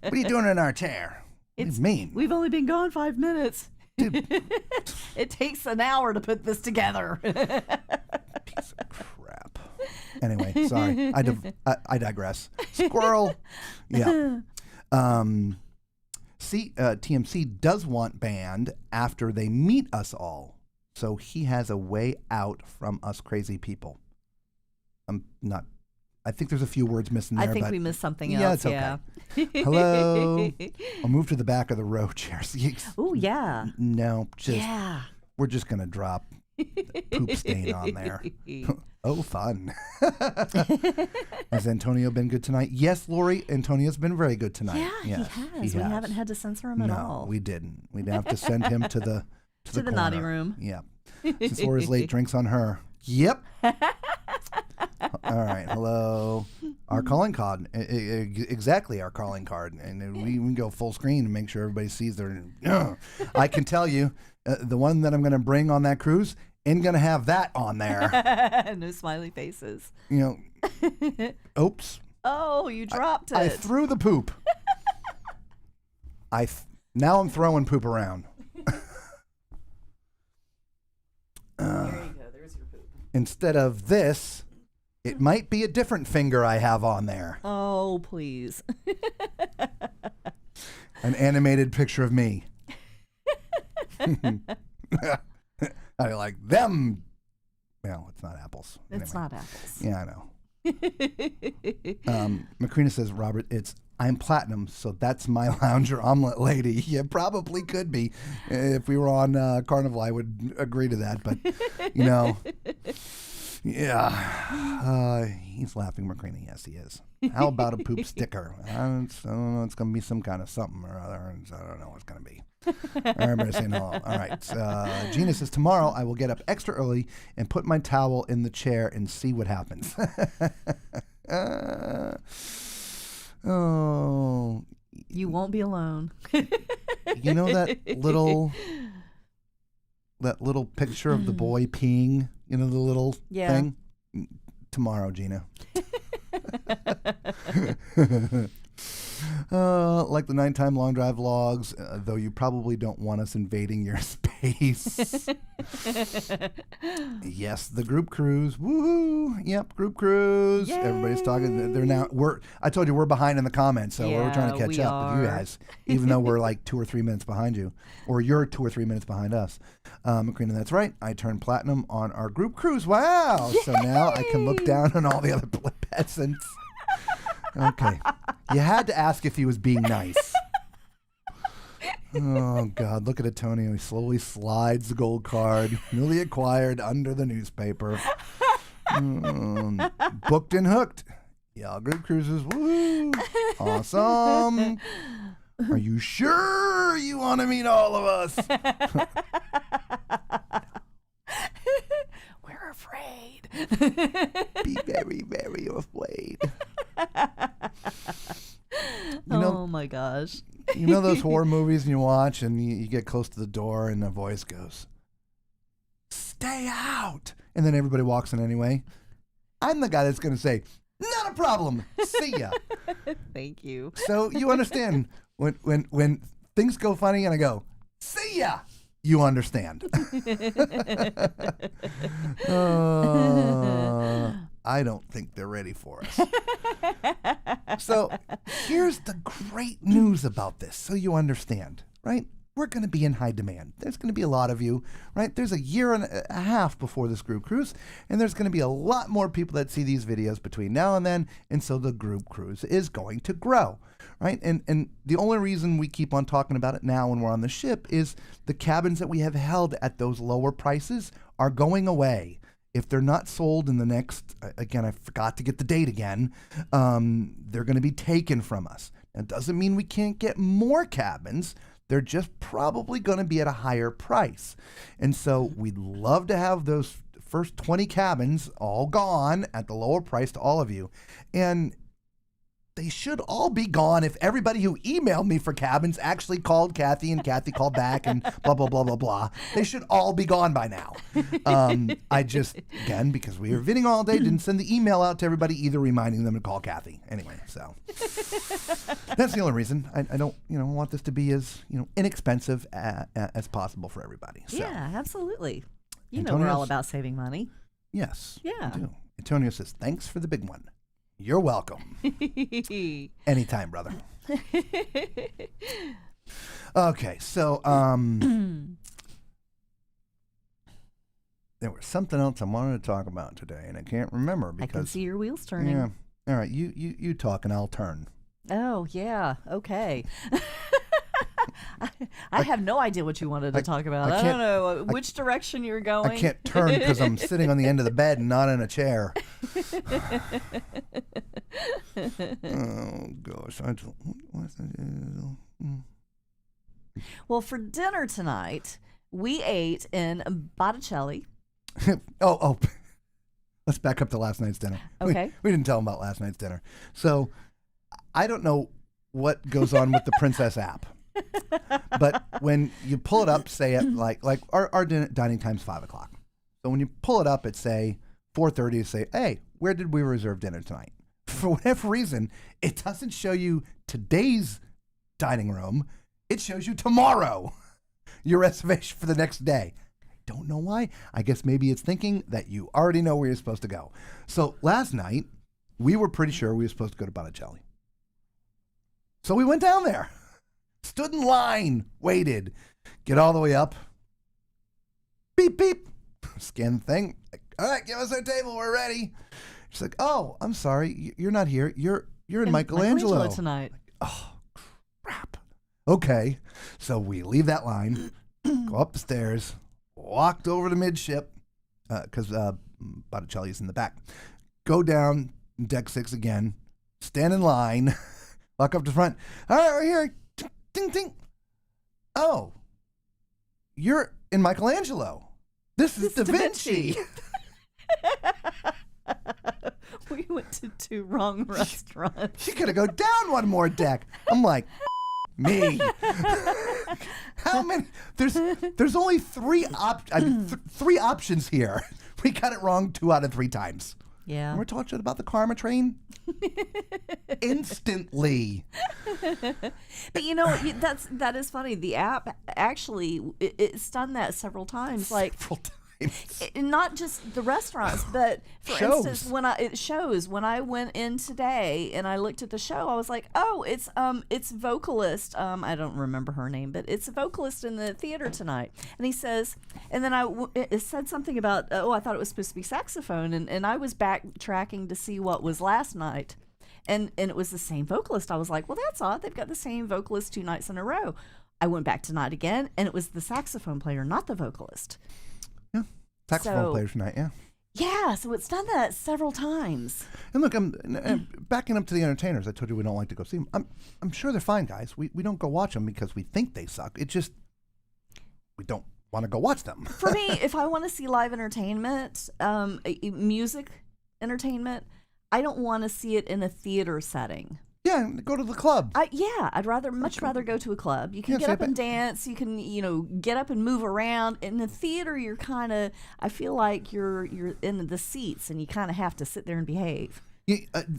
are you doing in our chair? What do you mean? We've only been gone 5 minutes. Dude. It takes an hour to put this together. Piece of crap. Anyway, sorry. I digress. Squirrel. Yeah. TMC does want band after they meet us all. So he has a way out from us crazy people. I think there's a few words missing there. I think but we missed something else. Yeah, it's okay. Hello. I'll move to the back of the row chairs. Oh, yeah. No, Yeah. We're just going to drop poop stain on there. Oh, fun. Has Antonio been good tonight? Yes, Lori. Antonio's been very good tonight. Yeah, yes, he has. We haven't had to censor him at all. No, we didn't. We'd have to send him to the to the naughty room. Yeah. Since Lori's late, drinks on her. Yep. All right. Hello. Our calling card. Exactly our calling card. And we can go full screen and make sure everybody sees their... I can tell you, the one that I'm going to bring on that cruise ain't going to have that on there. No smiley faces. Oops. Oh, you dropped it. I threw the poop. Now I'm throwing poop around. There you go. There's your poop. Instead of this, it might be a different finger I have on there. Oh, please. An animated picture of me. I like them. Well, it's not apples. It's not apples. Yeah, I know. Macrina says, Robert, I'm platinum, so that's my lounger omelet lady. Yeah, probably could be. If we were on Carnival, I would agree to that. But, yeah. He's laughing, Macrina. Yes, he is. How about a poop sticker? I don't know. It's going to be some kind of something or other. I don't know what it's going to be. Everybody saying hello. All right. Gina says, tomorrow I will get up extra early and put my towel in the chair and see what happens. Oh. You won't be alone. You know that little picture of the boy peeing? You know, the little thing? Tomorrow, Gina. Like the nighttime long drive vlogs, though you probably don't want us invading your space. Yes, the group cruise. Woohoo! Yep, group cruise. Yay! Everybody's talking. I told you we're behind in the comments, so we're trying to catch up with you guys, even though we're like 2 or 3 minutes behind you, or you're 2 or 3 minutes behind us. Macrina, that's right. I turned platinum on our group cruise. Wow! Yay! So now I can look down on all the other peasants. Okay. You had to ask if he was being nice. Oh, God. Look at Antonio. He slowly slides the gold card, newly acquired, under the newspaper. Booked and hooked. Yeah, group cruises. Woo! Awesome. Are you sure you want to meet all of us? We're afraid. Be very, very afraid. Oh my gosh. You know those horror movies and you watch and you get close to the door and a voice goes, "Stay out." And then everybody walks in anyway. I'm the guy that's going to say, not a problem. See ya. Thank you. So you understand when things go funny and I go, see ya, you understand. I don't think they're ready for us. So here's the great news about this, so you understand, right? We're going to be in high demand. There's going to be a lot of you, right? There's a year and a half before this group cruise, and there's going to be a lot more people that see these videos between now and then, and so the group cruise is going to grow, right? And the only reason we keep on talking about it now when we're on the ship is the cabins that we have held at those lower prices are going away. If they're not sold in the next, again, I forgot to get the date again, they're going to be taken from us. It doesn't mean we can't get more cabins. They're just probably going to be at a higher price. And so we'd love to have those first 20 cabins all gone at the lower price to all of you. And they should all be gone if everybody who emailed me for cabins actually called Kathy and Kathy called back and blah, blah, blah, blah, blah. They should all be gone by now. I just, again, because we were viding all day, didn't send the email out to everybody either reminding them to call Kathy. Anyway, so that's the only reason. I don't, want this to be as, inexpensive as possible for everybody. So. Yeah, absolutely. Antonio's, We're all about saving money. Yes. Yeah. We do. Antonio says, thanks for the big one. You're welcome. Anytime, brother. Okay, so there was something else I wanted to talk about today, and I can't remember because I can see your wheels turning. Yeah. All right, you talk and I'll turn. Oh yeah. Okay. I have no idea what you wanted to talk about. I don't know which direction you're going. I can't turn because I'm sitting on the end of the bed and not in a chair. Oh gosh, Well, for dinner tonight, we ate in Botticelli. oh, let's back up to last night's dinner. Okay. We didn't tell them about last night's dinner. So I don't know what goes on with the Princess app. But when you pull it up, say at like our dining time's 5 o'clock. So when you pull it up at say 4:30, say, hey, where did we reserve dinner tonight? For whatever reason, it doesn't show you today's dining room. It shows you tomorrow your reservation for the next day. I don't know why. I guess maybe it's thinking that you already know where you're supposed to go. So last night, we were pretty sure we were supposed to go to Botticelli. So we went down there. Stood in line, waited, get all the way up. Beep, beep. Scan the thing. Like, all right, give us our table. We're ready. She's like, oh, I'm sorry. You're not here. You're in Michelangelo tonight. Oh, crap. Okay. So we leave that line, go up the stairs, walked over to midship, because Botticelli's in the back. Go down deck 6 again, stand in line, walk up to front. All right, we're here. Ding, ding. Oh, you're in Michelangelo. This is Da Vinci. We went to 2 wrong restaurants. You gotta go down one more deck. I'm like, me. How many? There's only 3 options here. We got it wrong 2 out of 3 times. Yeah. And we're talking about the karma train. Instantly. But that is funny. The app actually it's done that several times. Like Several times. Not just the restaurants, but for instance, when I went in today and I looked at the show, I was like, oh, it's vocalist. I don't remember her name, but it's a vocalist in the theater tonight. And he says, and then it said something about, I thought it was supposed to be saxophone, and I was backtracking to see what was last night. And it was the same vocalist. I was like, well, that's odd. They've got the same vocalist 2 nights in a row. I went back tonight again, and it was the saxophone player, not the vocalist. Yeah, saxophone player tonight, yeah. Yeah, so it's done that several times. And look, I'm backing up to the entertainers. I told you we don't like to go see them. I'm sure they're fine, guys. We don't go watch them because we think they suck. It just, we don't want to go watch them. For me, if I want to see live entertainment, music entertainment, I don't want to see it in a theater setting. Yeah, go to the club. I'd much rather go to a club. You can Yeah, get say up and dance. You can, get up and move around. In the theater, you're kind of, I feel like you're in the seats and you kind of have to sit there and behave. Yeah,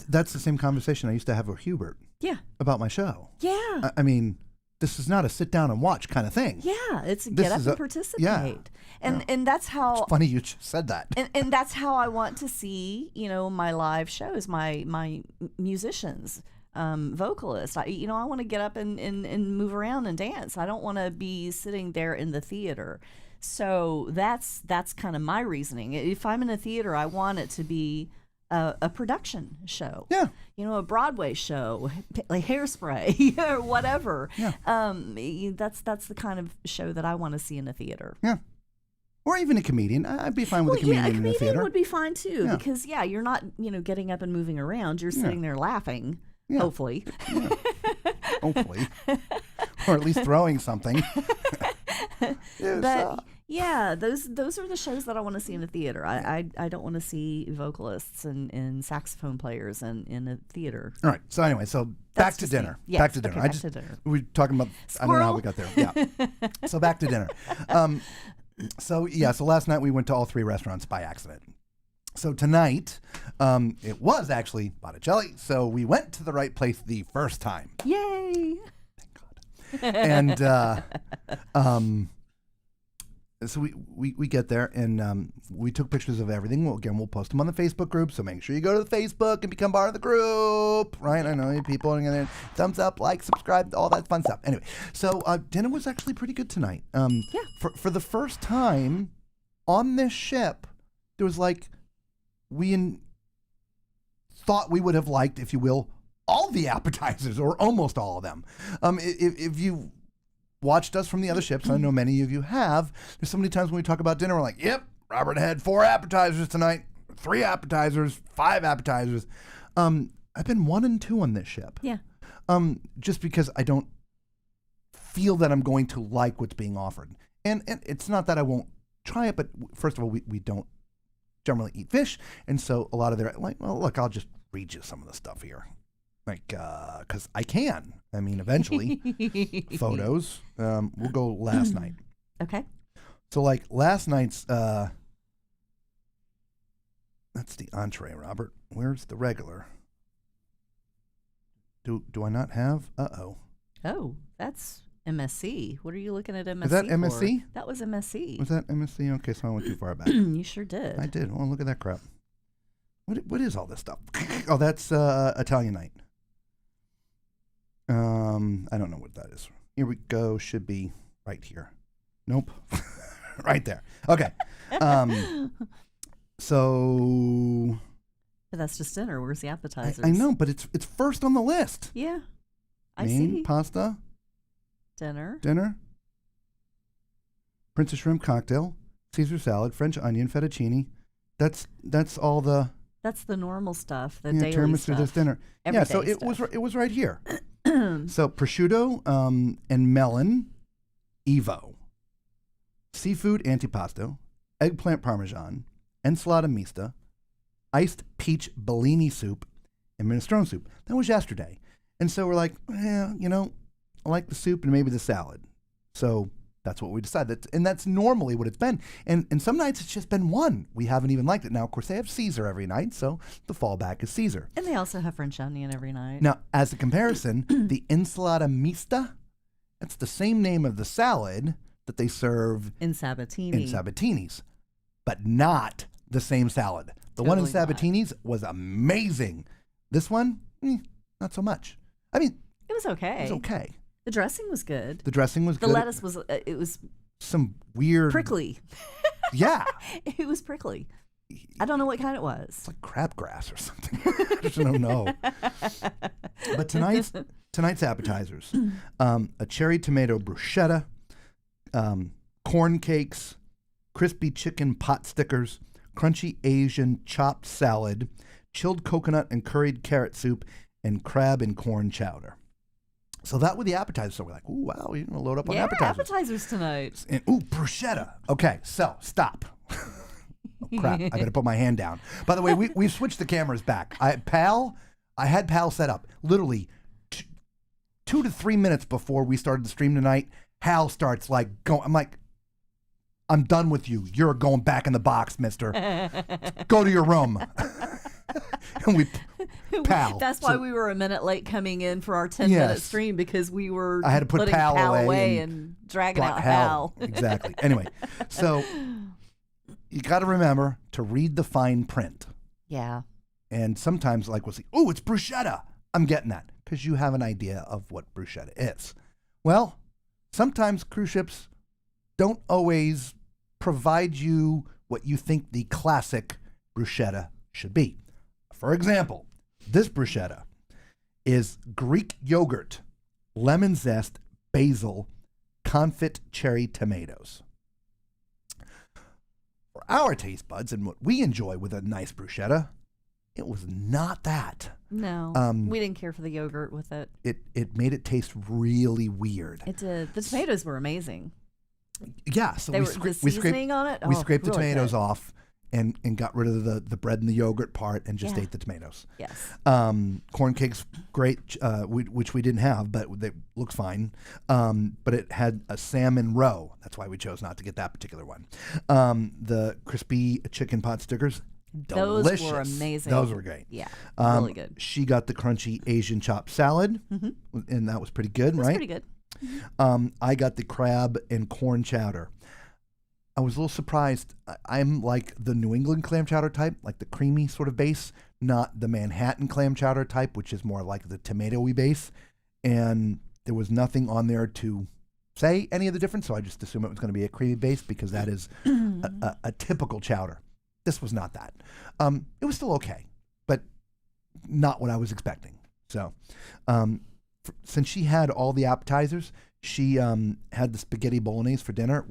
that's the same conversation I used to have with Hubert. Yeah. About my show. Yeah. I mean, this is not a sit down and watch kind of thing. Yeah, it's get up and participate. Yeah. And that's how. It's funny you just said that. And that's how I want to see, my live shows, my musicians, vocalists. I want to get up and move around and dance. I don't want to be sitting there in the theater. So that's kind of my reasoning. If I'm in a theater, I want it to be a production show. Yeah. A Broadway show, like Hairspray or whatever. Yeah. That's the kind of show that I want to see in a theater. Yeah. Or even a comedian. I'd be fine with a comedian in the theater. Would be fine too, because you're not, getting up and moving around. You're sitting there laughing, hopefully. Yeah. Hopefully. Or at least throwing something. But those are the shows that I want to see in the theater. I don't want to see vocalists and saxophone players in a theater. All right. So anyway, back to dinner. Yes, back to dinner. okay, back to dinner. We're talking about. Squirrel? I don't know how we got there. Yeah. So back to dinner. So last night we went to all three restaurants by accident. So tonight, it was actually Botticelli. So we went to the right place the first time. Yay! And so we get there and we took pictures of everything. We'll post them on the Facebook group. So make sure you go to the Facebook and become part of the group, right? I know you people are gonna thumbs up, like, subscribe, all that fun stuff. Anyway, so dinner was actually pretty good tonight. For the first time on this ship, there was thought we would have liked, if you will, all the appetizers or almost all of them. If you watched us from the other ships, I know many of you have, there's so many times when we talk about dinner, we're like, yep, Robert had 4 appetizers tonight, 3 appetizers, 5 appetizers. I've been 1 and 2 on this ship. Yeah. Just because I don't feel that I'm going to like what's being offered. And it's not that I won't try it, but first of all, we don't generally eat fish. And so a lot of their, look, I'll just read you some of the stuff here. Because I can. I mean, eventually, photos. We'll go last night. Okay. So, last night's, that's the entree, Robert. Where's the regular? Do I not have? Uh-oh. Oh, that's MSC. What are you looking at MSC Is that for? MSC? That was MSC. Was that MSC? Okay, so I went too far back. You sure did. I did. Oh, look at that crap. What is all this stuff? Oh, that's Italian night. I don't know what that is. Here we go. Should be right here. Nope. Right there. Okay. So. But that's just dinner. Where's the appetizers? I know, but it's first on the list. Yeah. I Main, see. pasta. Dinner. Princess shrimp cocktail. Caesar salad. French onion. Fettuccine. That's all the. That's the normal stuff. The Yeah, daily tiramisu, stuff. this dinner. Yeah, so Everyday it was right here. So prosciutto and melon, Evo, seafood antipasto, eggplant parmesan, ensalada mista, iced peach Bellini soup, and minestrone soup. That was yesterday, and so we're like, I like the soup and maybe the salad. So that's what we decided, and that's normally what it's been. And some nights it's just been one. We haven't even liked it. Now, of course, they have Caesar every night, so the fallback is Caesar. And they also have French onion every night. Now, as a comparison, the ensalada mista, that's the same name of the salad that they serve in Sabatini. in Sabatini's, but not the same salad. The one in Sabatini's was amazing. This one, not so much. I mean, it was okay. It was okay. The dressing was good. The dressing was good. The lettuce was, it was some weird. Prickly. Yeah. It was prickly. I don't know what kind it was. It's like crabgrass or something. I just don't know. But tonight's appetizers, a cherry tomato bruschetta, corn cakes, crispy chicken pot stickers, crunchy Asian chopped salad, chilled coconut and curried carrot soup, and crab and corn chowder. So that were the appetizers. So we're like, ooh, wow, you're going to load up on appetizers. Appetizers tonight. And, bruschetta. Okay, so stop. Oh, crap, I better put my hand down. By the way, we've switched the cameras back. Pal, I had Pal set up. Literally 2 to 3 minutes before we started the stream tonight, Hal starts like going. I'm like, I'm done with you. You're going back in the box, mister. Go to your room. And we Pal. That's why we were a minute late coming in for our 10-minute stream, because we were I had to put putting Pal away and dragging out Hal. Exactly. Anyway, so you got to remember to read the fine print. Yeah. And sometimes, like, we'll see, oh, it's bruschetta. I'm getting that because you have an idea of what bruschetta is. Well, sometimes cruise ships don't always provide you what you think the classic bruschetta should be. For example, this bruschetta is Greek yogurt, lemon zest, basil, confit cherry tomatoes. For our taste buds and what we enjoy with a nice bruschetta, it was not that. No, we didn't care for the yogurt with it. It made it taste really weird. It did. The tomatoes were amazing. Yeah, so the seasoning on it. We scraped the really tomatoes good. off and got rid of the bread and the yogurt part and just ate the tomatoes. Yes. Corn cakes, great, which we didn't have, but they looked fine. But it had a salmon roe. That's why we chose not to get that particular one. The crispy chicken pot stickers, delicious. Those were amazing. Those were great. Yeah, really good. She got the crunchy Asian chopped salad, and that was pretty good, right? Pretty good. I got the crab and corn chowder. I was a little surprised. I'm like the New England clam chowder type, like the creamy sort of base, not the Manhattan clam chowder type, which is more like the tomatoey base. And there was nothing on there to say any of the difference, so I just assumed it was going to be a creamy base because that is a typical chowder. This was not that. It was still okay, but not what I was expecting. So since she had all the appetizers, she had the spaghetti bolognese for dinner,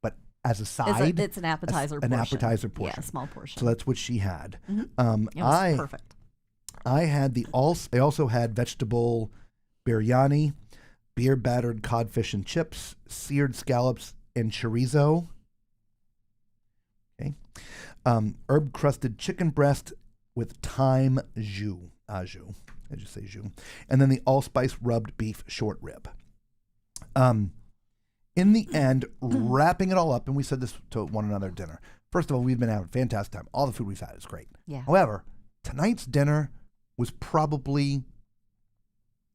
but as a side, it's an appetizer portion. An appetizer portion. Yeah, a small portion. So that's what she had. It was perfect. They also had vegetable biryani, beer battered codfish and chips, seared scallops and chorizo. Okay. Herb crusted chicken breast with thyme jus. I just say jus. And then the allspice rubbed beef short rib. In the end, wrapping it all up, and we said this to one another at dinner. First of all, we've been having a fantastic time. All the food we've had is great. Yeah. However, tonight's dinner was probably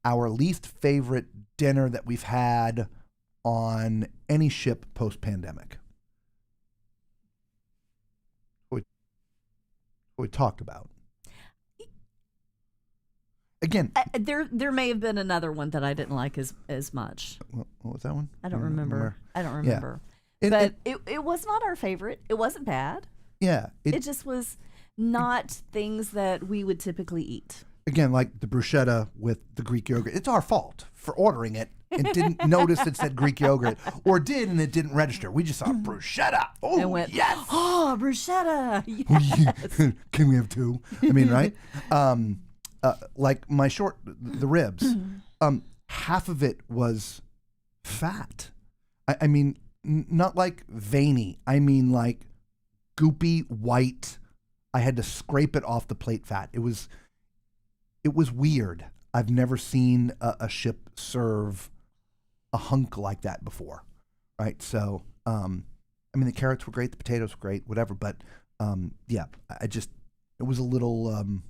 our least favorite dinner that we've had on any ship post-pandemic. We talked about. Again, there may have been another one that I didn't like as much. What was that one? I don't remember. I don't Yeah. remember. But it was not our favorite. It wasn't bad. Yeah. It just was not things that we would typically eat. Again, like the bruschetta with the Greek yogurt. It's our fault for ordering it and didn't notice it said Greek yogurt, or did and it didn't register. We just saw bruschetta. Oh, And went, yes. oh, bruschetta. Yes. Can we have two? I mean, right? Like my the ribs, half of it was fat. I mean, not like veiny. I mean, like goopy white. I had to scrape it off the plate fat. It was weird. I've never seen a ship serve a hunk like that before, right? So, I mean, the carrots were great, the potatoes were great, whatever. But yeah, it was a little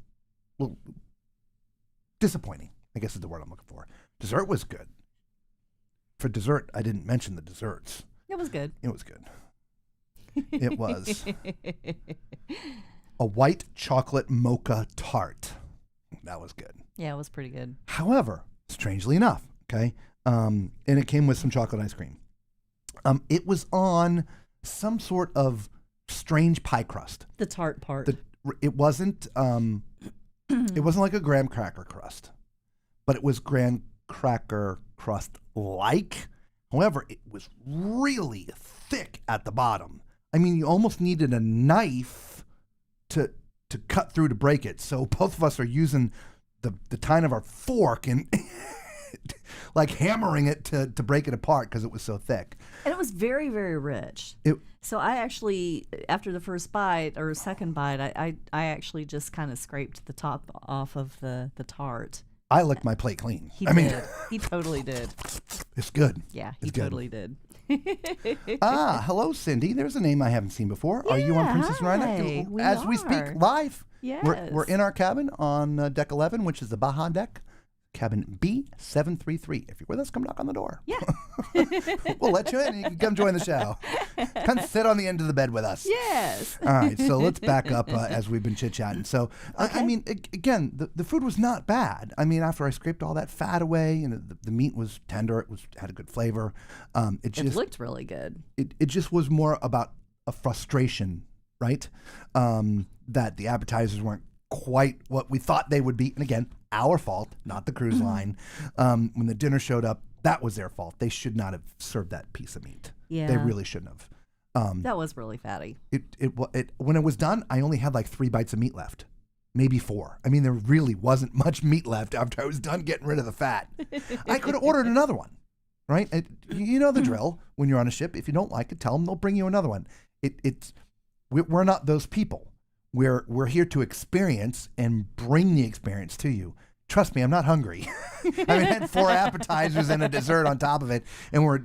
disappointing, I guess is the word I'm looking for. Dessert was good. For dessert, I didn't mention the desserts. It was good. It was good. It was a white chocolate mocha tart. That was good. Yeah, it was pretty good. However, strangely enough, okay, and it came with some chocolate ice cream. It was on some sort of strange pie crust. The tart part. It wasn't like a graham cracker crust, but it was graham cracker crust like. However, it was really thick at the bottom. I mean, you almost needed a knife to cut through to break it. So both of us are using the tine of our fork and like hammering it to break it apart because it was so thick. And it was very, very rich. So I actually, after the first bite or second bite, I actually just kind of scraped the top off of the tart. I licked my plate clean. He did. He totally did. It's good. Yeah, he It's good. totally did. Hello, Cindy. There's a name I haven't seen before. Are you on Princess hi. Rhino? We As we speak, are. live. Yes. We're in our cabin on deck 11, which is the Baja deck. Cabin B733. If you're with us, come knock on the door. Yeah. We'll let you in and you can come join the show. Come sit on the end of the bed with us. Yes. All right, so let's back up as we've been chit-chatting. So, I mean, again, the food was not bad. I mean, after I scraped all that fat away, and the meat was tender, had a good flavor. It looked really good. It just was more about a frustration, right? That the appetizers weren't quite what we thought they would be. And again, our fault, not the cruise line. When the dinner showed up, that was their fault. They should not have served that piece of meat. Yeah. They really shouldn't have. That was really fatty. When it was done, I only had like 3 bites of meat left, maybe 4. I mean, there really wasn't much meat left after I was done getting rid of the fat. I could have ordered another one, right? You know the drill. When you're on a ship, if you don't like it, tell them they'll bring you another one. We're not those people. We're here to experience and bring the experience to you. Trust me, I'm not hungry. I had 4 appetizers and a dessert on top of it, and we're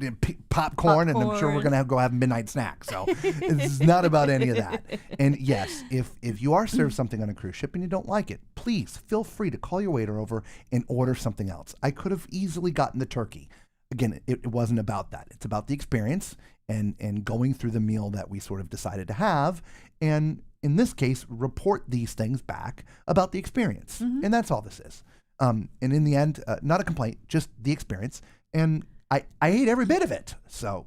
popcorn, and I'm sure we're going to go have a midnight snack. So it's not about any of that. And yes, if you are served something on a cruise ship and you don't like it, please feel free to call your waiter over and order something else. I could have easily gotten the turkey. Again, it wasn't about that. It's about the experience and going through the meal that we sort of decided to have. And in this case, report these things back about the experience. And that's all this is. And in the end, not a complaint, just the experience. And I ate every bit of it. So,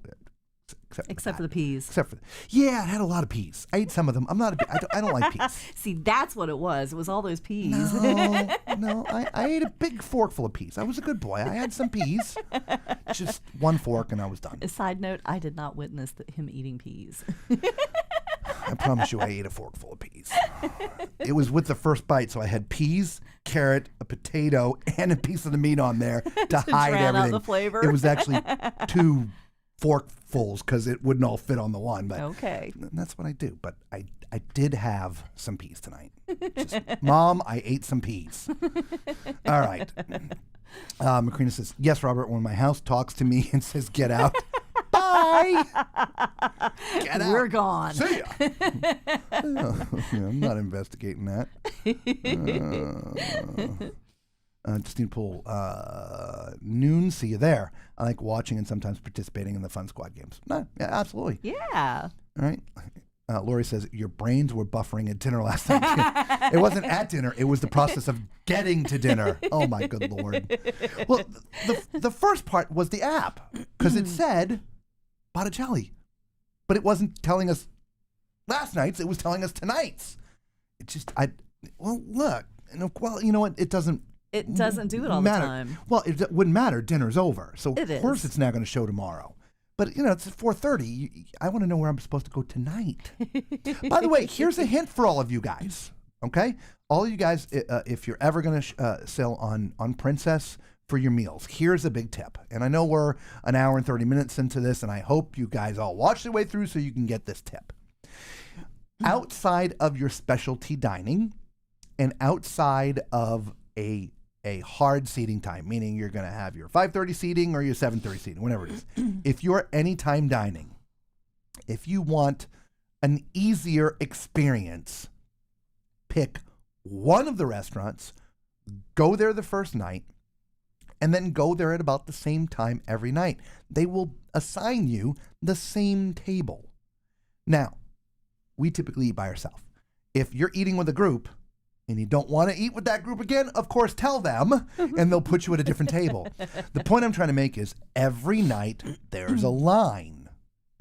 except for the peas. Yeah, it had a lot of peas. I ate some of them. I don't like peas. See, that's what it was. It was all those peas. No, I ate a big forkful of peas. I was a good boy. I had some peas. Just 1 fork and I was done. A side note, I did not witness him eating peas. I promise you I ate a forkful of peas. It was with the first bite, so I had peas, carrot, a potato, and a piece of the meat on there to hide drown out everything. the flavor. It was actually 2 forkfuls because it wouldn't all fit on the one. But okay. That's what I do. But I did have some peas tonight. Mom, I ate some peas. All right. Macrina says, yes, Robert, when my house talks to me and says, get out. Bye. Get out. We're gone. See ya. I'm not investigating that. Justine Poole, noon, see you there. I like watching and sometimes participating in the Fun Squad games. No, yeah, absolutely. Yeah. All right. Lori says, your brains were buffering at dinner last night. It wasn't at dinner. It was the process of getting to dinner. Oh, my good Lord. Well, the first part was the app because it said Botticelli, but it wasn't telling us last night's. It was telling us tonight's. It just, look, well, you know what? It doesn't do it all matter. the time. Well, it wouldn't matter. Dinner's over. So, of course, it's now going to show tomorrow. But, it's 4:30. I want to know where I'm supposed to go tonight. By the way, here's a hint for all of you guys, okay? All of you guys, if you're ever going to sail on Princess for your meals, here's a big tip. And I know we're an hour and 30 minutes into this, and I hope you guys all watch the way through so you can get this tip. Outside of your specialty dining and outside of a hard seating time, meaning you're going to have your 5:30 seating or your 7:30 seating, whatever it is. If you're anytime dining, if you want an easier experience, pick one of the restaurants, go there the first night, and then go there at about the same time every night. They will assign you the same table. Now, we typically eat by ourselves. If you're eating with a group, and you don't want to eat with that group again, of course, tell them, and they'll put you at a different table. The point I'm trying to make is every night there's a line,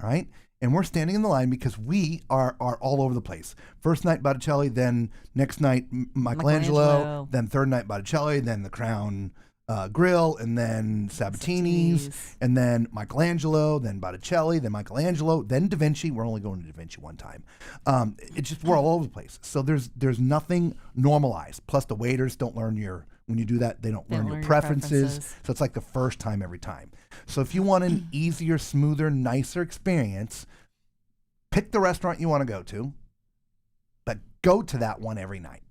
right? And we're standing in the line because we are all over the place. First night Botticelli, then next night Michelangelo, then third night Botticelli, then the Crown Grill, and then Sabatini's, and then Michelangelo, then Botticelli, then Michelangelo, then Da Vinci. We're only going to Da Vinci one time. It's just we're all over the place. So there's nothing normalized. Plus the waiters don't learn your When you do that, they don't They learn don't your learn your preferences. preferences. So it's like the first time every time. So if you want an easier, smoother, nicer experience, pick the restaurant you want to go to, but go to that one every night.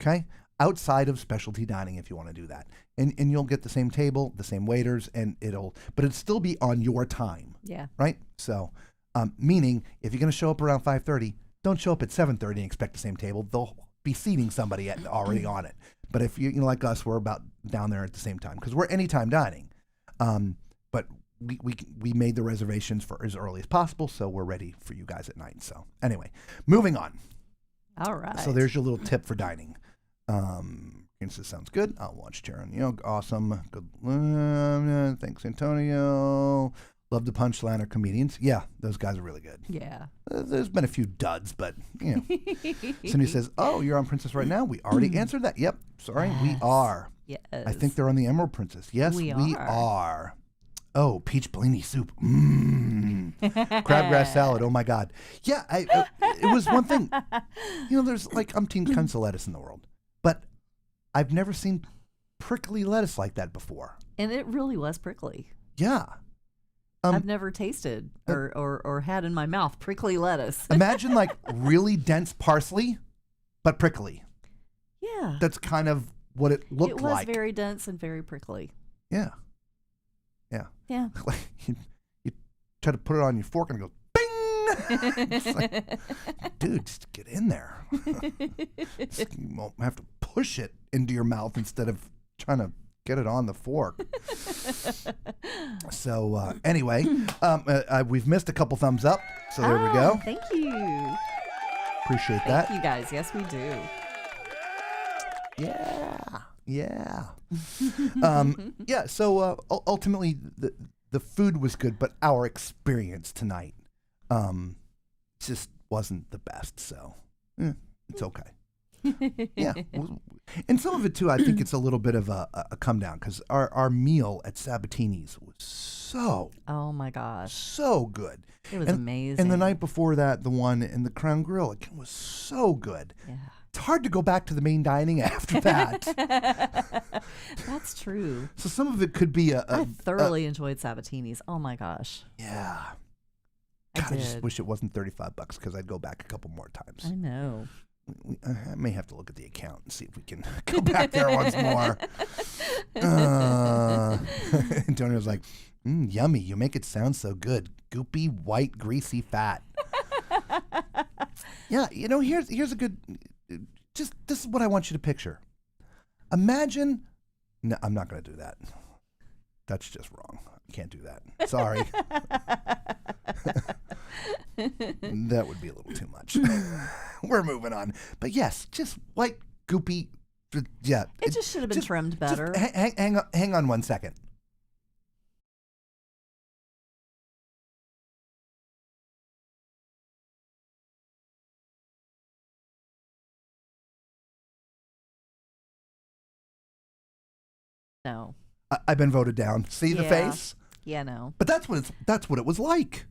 Okay? Outside of specialty dining if you want to do that. And you'll get the same table, the same waiters, and it'll still be on your time. Yeah. Right? So, meaning if you're going to show up around 5:30, don't show up at 7:30 and expect the same table. They'll be seating somebody already on it. But if you like us, we're about down there at the same time because we're anytime dining. But we made the reservations for as early as possible, so we're ready for you guys at 9. So anyway, moving on. All right. So there's your little tip for dining. This sounds good. I'll watch Sharon. Awesome. Good. Thanks, Antonio. Love the Punchliner comedians. Yeah, those guys are really good. Yeah. There's been a few duds, but Cindy says, "Oh, you're on Princess right now." We already answered that. Yep. Sorry, we Yes. are. Yes. I think they're on the Emerald Princess. Yes, We we are. are. Oh, peach Bellini soup. Crabgrass salad. Oh my God. Yeah, it was one thing. There's like umpteen kinds of lettuce in the world, but I've never seen prickly lettuce like that before. And it really was prickly. Yeah. I've never tasted or had in my mouth prickly lettuce. Imagine like really dense parsley, but prickly. Yeah. That's kind of what it looked It was like. very dense and very prickly. Yeah. Yeah. Yeah. Like you try to put it on your fork and it goes bing. It's like, dude, just get in there. You won't have to push it into your mouth instead of trying to get it on the fork. So anyway, we've missed a couple thumbs up. So there we go. Thank you. Appreciate Thank that. you guys. Yes, we do. Yeah. Yeah. So ultimately, the food was good, but our experience tonight just wasn't the best. So it's okay. Yeah. And some of it too, I think it's a little bit of a come down because our meal at Sabatini's was Oh my gosh. so good. It was amazing. And the night before that, the one in the Crown Grill, again, was so good. Yeah. It's hard to go back to the main dining after that. That's true. So some of it could be I thoroughly enjoyed Sabatini's. Oh my gosh. Yeah. I God, I just did. wish it wasn't $35 because I'd go back a couple more times. I know. I may have to look at the account and see if we can go back there once more. Antonio's like, yummy. You make it sound so good. Goopy, white, greasy fat. Yeah, here's a good. Just this is what I want you to picture. Imagine. No, I'm not going to do that. That's just wrong. I can't do that. Sorry. That would be a little too much. We're moving on. But yes, just white, goopy. Yeah. It just should have been trimmed better. Hang on 1 second. No. I've been voted down. See the Yeah. face? Yeah, no. But that's what it was like.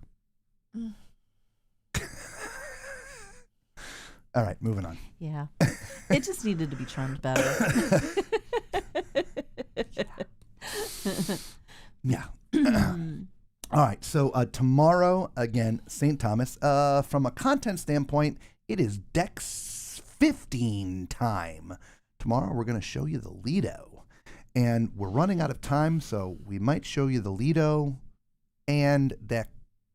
All right, moving on. Yeah. It just needed to be trimmed better. Yeah. All right, so tomorrow, again, St. Thomas. From a content standpoint, it is Deck 15 time. Tomorrow, we're going to show you the Lido. And we're running out of time, so we might show you the Lido and Deck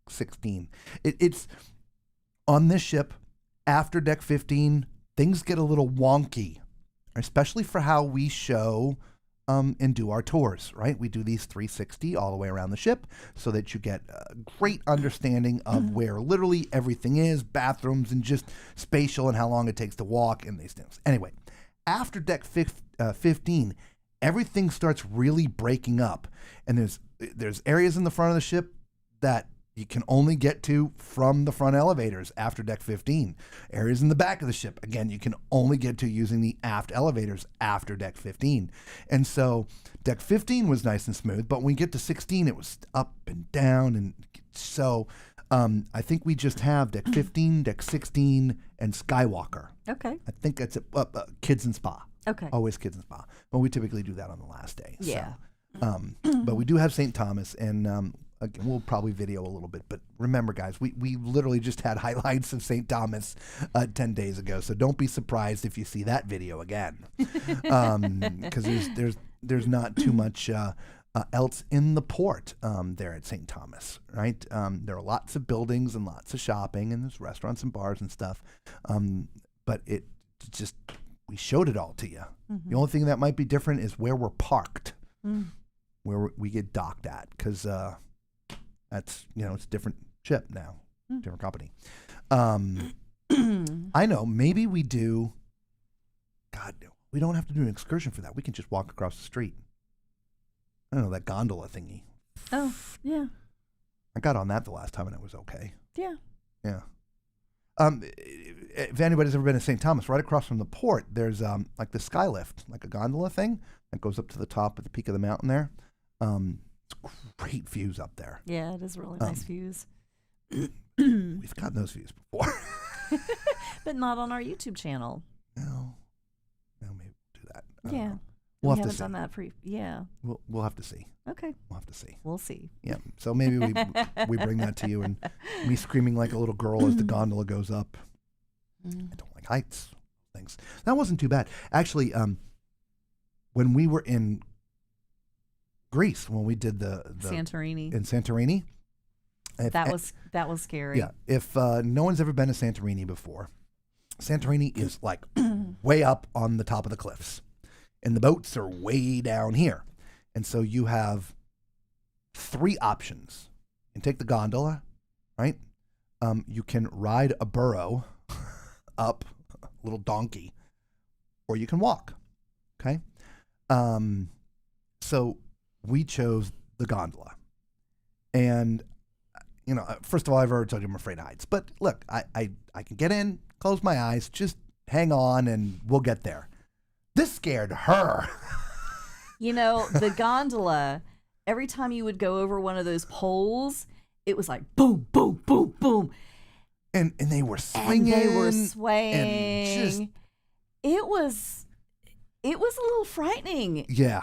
16. It's on this ship, after Deck 15, things get a little wonky, especially for how we show and do our tours, right? We do these 360 all the way around the ship so that you get a great understanding of where literally everything is, bathrooms, and just spatial and how long it takes to walk and these things. Anyway, after Deck 15, everything starts really breaking up. And there's areas in the front of the ship that you can only get to from the front elevators after Deck 15. Areas in the back of the ship, again, you can only get to using the aft elevators after Deck 15. And so Deck 15 was nice and smooth, but when we get to 16, it was up and down. And so I think we just have Deck 15, Deck 16, and Skywalker. Okay. I think that's Kids and Spa. Okay. Always kids and spa. But we typically do that on the last day. Yeah. So, but we do have St. Thomas, and again, we'll probably video a little bit. But remember, guys, we literally just had highlights of St. Thomas 10 days ago. So don't be surprised if you see that video again, because there's not too much else in the port there at St. Thomas, right? There are lots of buildings and lots of shopping, and there's restaurants and bars and stuff. But it just, we showed it all to you. Mm-hmm. The only thing that might be different is where we're parked, where we get docked at, because that's, it's a different ship now, different company. I know, maybe we do, God, we don't have to do an excursion for that. We can just walk across the street. I don't know, that gondola thingy. Oh, yeah. I got on that the last time and it was okay. Yeah. Yeah. If anybody's ever been to St. Thomas, right across from the port, there's like the sky lift, like a gondola thing that goes up to the top at the peak of the mountain there. It's great views up there. Yeah, it is really nice views. We've gotten those views before. But not on our YouTube channel. No, maybe we'll do that. I don't Yeah. know. We'll We have to haven't see. done that for yeah. We'll have to see. Okay. We'll have to see. We'll see. Yeah. So maybe we bring that to you, and me screaming like a little girl as the gondola goes up. I don't like heights. Things. That wasn't too bad. Actually, when we were in Greece, when we did the Santorini. in Santorini, That was scary. yeah. If no one's ever been to Santorini before, Santorini is like way up on the top of the cliffs, and the boats are way down here, and so you have 3 options. You can take the gondola, right? You can ride a burro up, a little donkey, or you can walk. Okay, so we chose the gondola, and first of all, I've already told you I'm afraid of heights. But look, I can get in, close my eyes, just hang on, and we'll get there. This scared her. The gondola, every time you would go over one of those poles, it was like boom, boom, boom, boom. And they were swinging. And they were swaying. And just, it was a little frightening. yeah.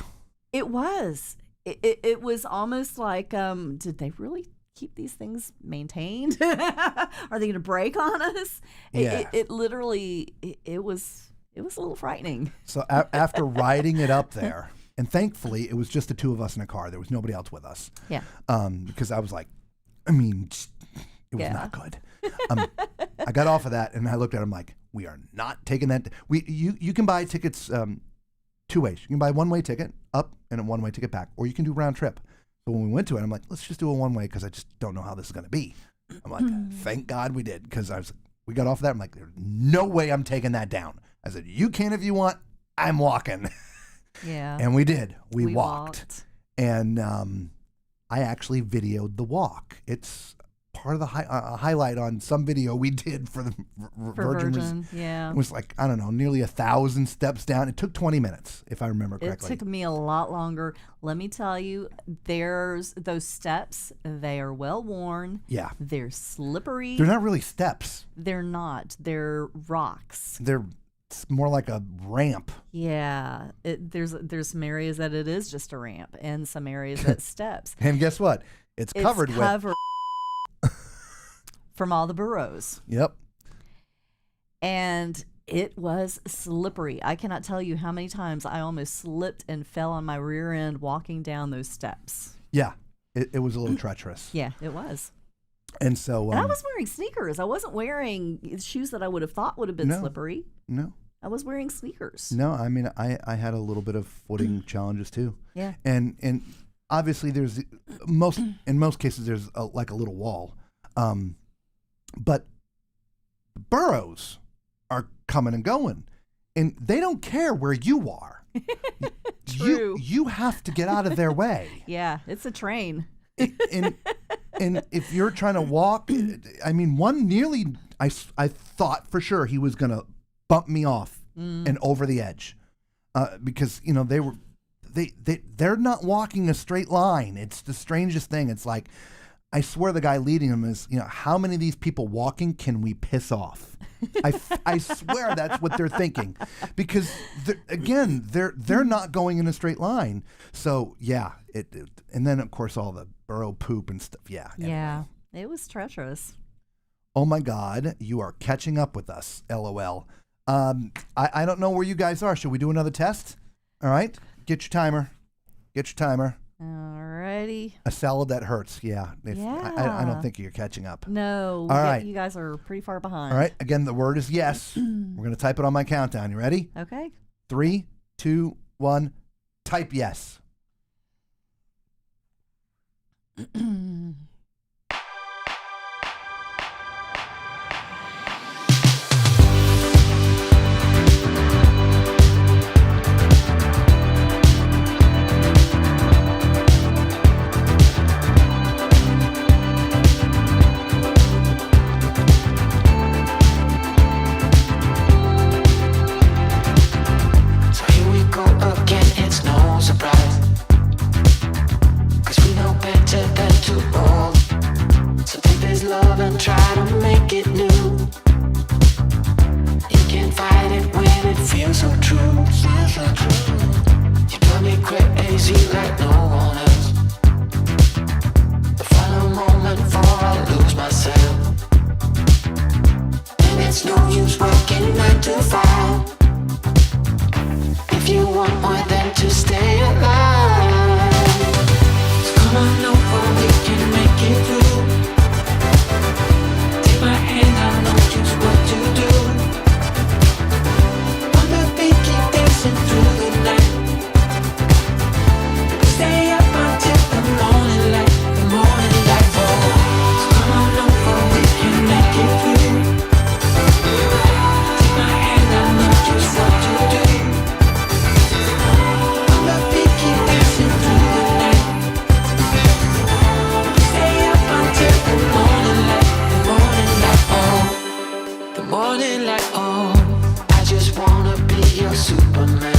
It was. It was almost like, did they really keep these things maintained? Are they going to break on us? Yeah. It literally, it was a little frightening. So after riding it up there, and thankfully it was just the 2 of us in a car. There was nobody else with us. Yeah. Because I was like, it was not good. I got off of that and I looked at him like, we are not taking that. You can buy tickets 2 ways. You can buy a one-way ticket up and a one-way ticket back, or you can do round trip. So when we went to it, I'm like, let's just do a one-way because I just don't know how this is going to be. I'm like, thank God we did, because we got off of that. I'm like, there's no way I'm taking that down. I said, you can if you want. I'm walking. Yeah. And we did. We walked. And I actually videoed the walk. It's part of the highlight on some video we did for the Virgin. Yeah. It was like, I don't know, nearly 1,000 steps down. It took 20 minutes, if I remember correctly. It took me a lot longer. Let me tell you, there's those steps. They are well worn. Yeah. They're slippery. They're not really steps. They're not. They're rocks. It's more like a ramp. Yeah. There's some areas that it is just a ramp, and some areas that steps. And guess what? It's covered with. From all the burrows. Yep. And it was slippery. I cannot tell you how many times I almost slipped and fell on my rear end walking down those steps. Yeah. It was a little treacherous. Yeah, it was. And so. And I was wearing sneakers. I wasn't wearing shoes that I would have thought would have been slippery. No. I was wearing sneakers. No, I mean, I had a little bit of footing challenges too. Yeah. And obviously in most cases there's like a little wall. But the burrows are coming and going, and they don't care where you are. True. You have to get out of their way. Yeah, it's a train. And if you're trying to walk, I mean, one nearly, I thought for sure he was going to bump me off and over the edge, because they're not walking a straight line. It's the strangest thing. It's like, I swear the guy leading them is, how many of these people walking can we piss off? I swear that's what they're thinking, because they're not going in a straight line. So yeah, and then of course all the burrow poop and stuff. Yeah. Anyway. Yeah, it was treacherous. Oh my God, you are catching up with us. LOL. I don't know where you guys are. Should we do another test? All right, get your timer. Alrighty. A salad that hurts. Yeah. Yeah. I don't think you're catching up. No. All right. You guys are pretty far behind. All right. Again, the word is yes. We're going to type it on my countdown. You ready? Okay. 3, 2, 1. Type yes. So here we go again, it's no surprise, 'cause we know better than to hold. So take this love and try to make it new. You can't fight it when it feels so true. You drive me crazy like no one else. The final moment before I lose myself. And it's no use working 9 to 5 if you want more than to stay alive. So come on over, we can make it through. Take my hand, I know just what to do. On the beat, keep dancing through the night. Stay up until the morning light, the morning light. Oh, so come on over, we can make it through. Take my hand, I know just what to do. On the beat, keep dancing through the night. Stay up until the morning light, the morning light. Oh, the morning light. Oh, I just wanna be your Superman.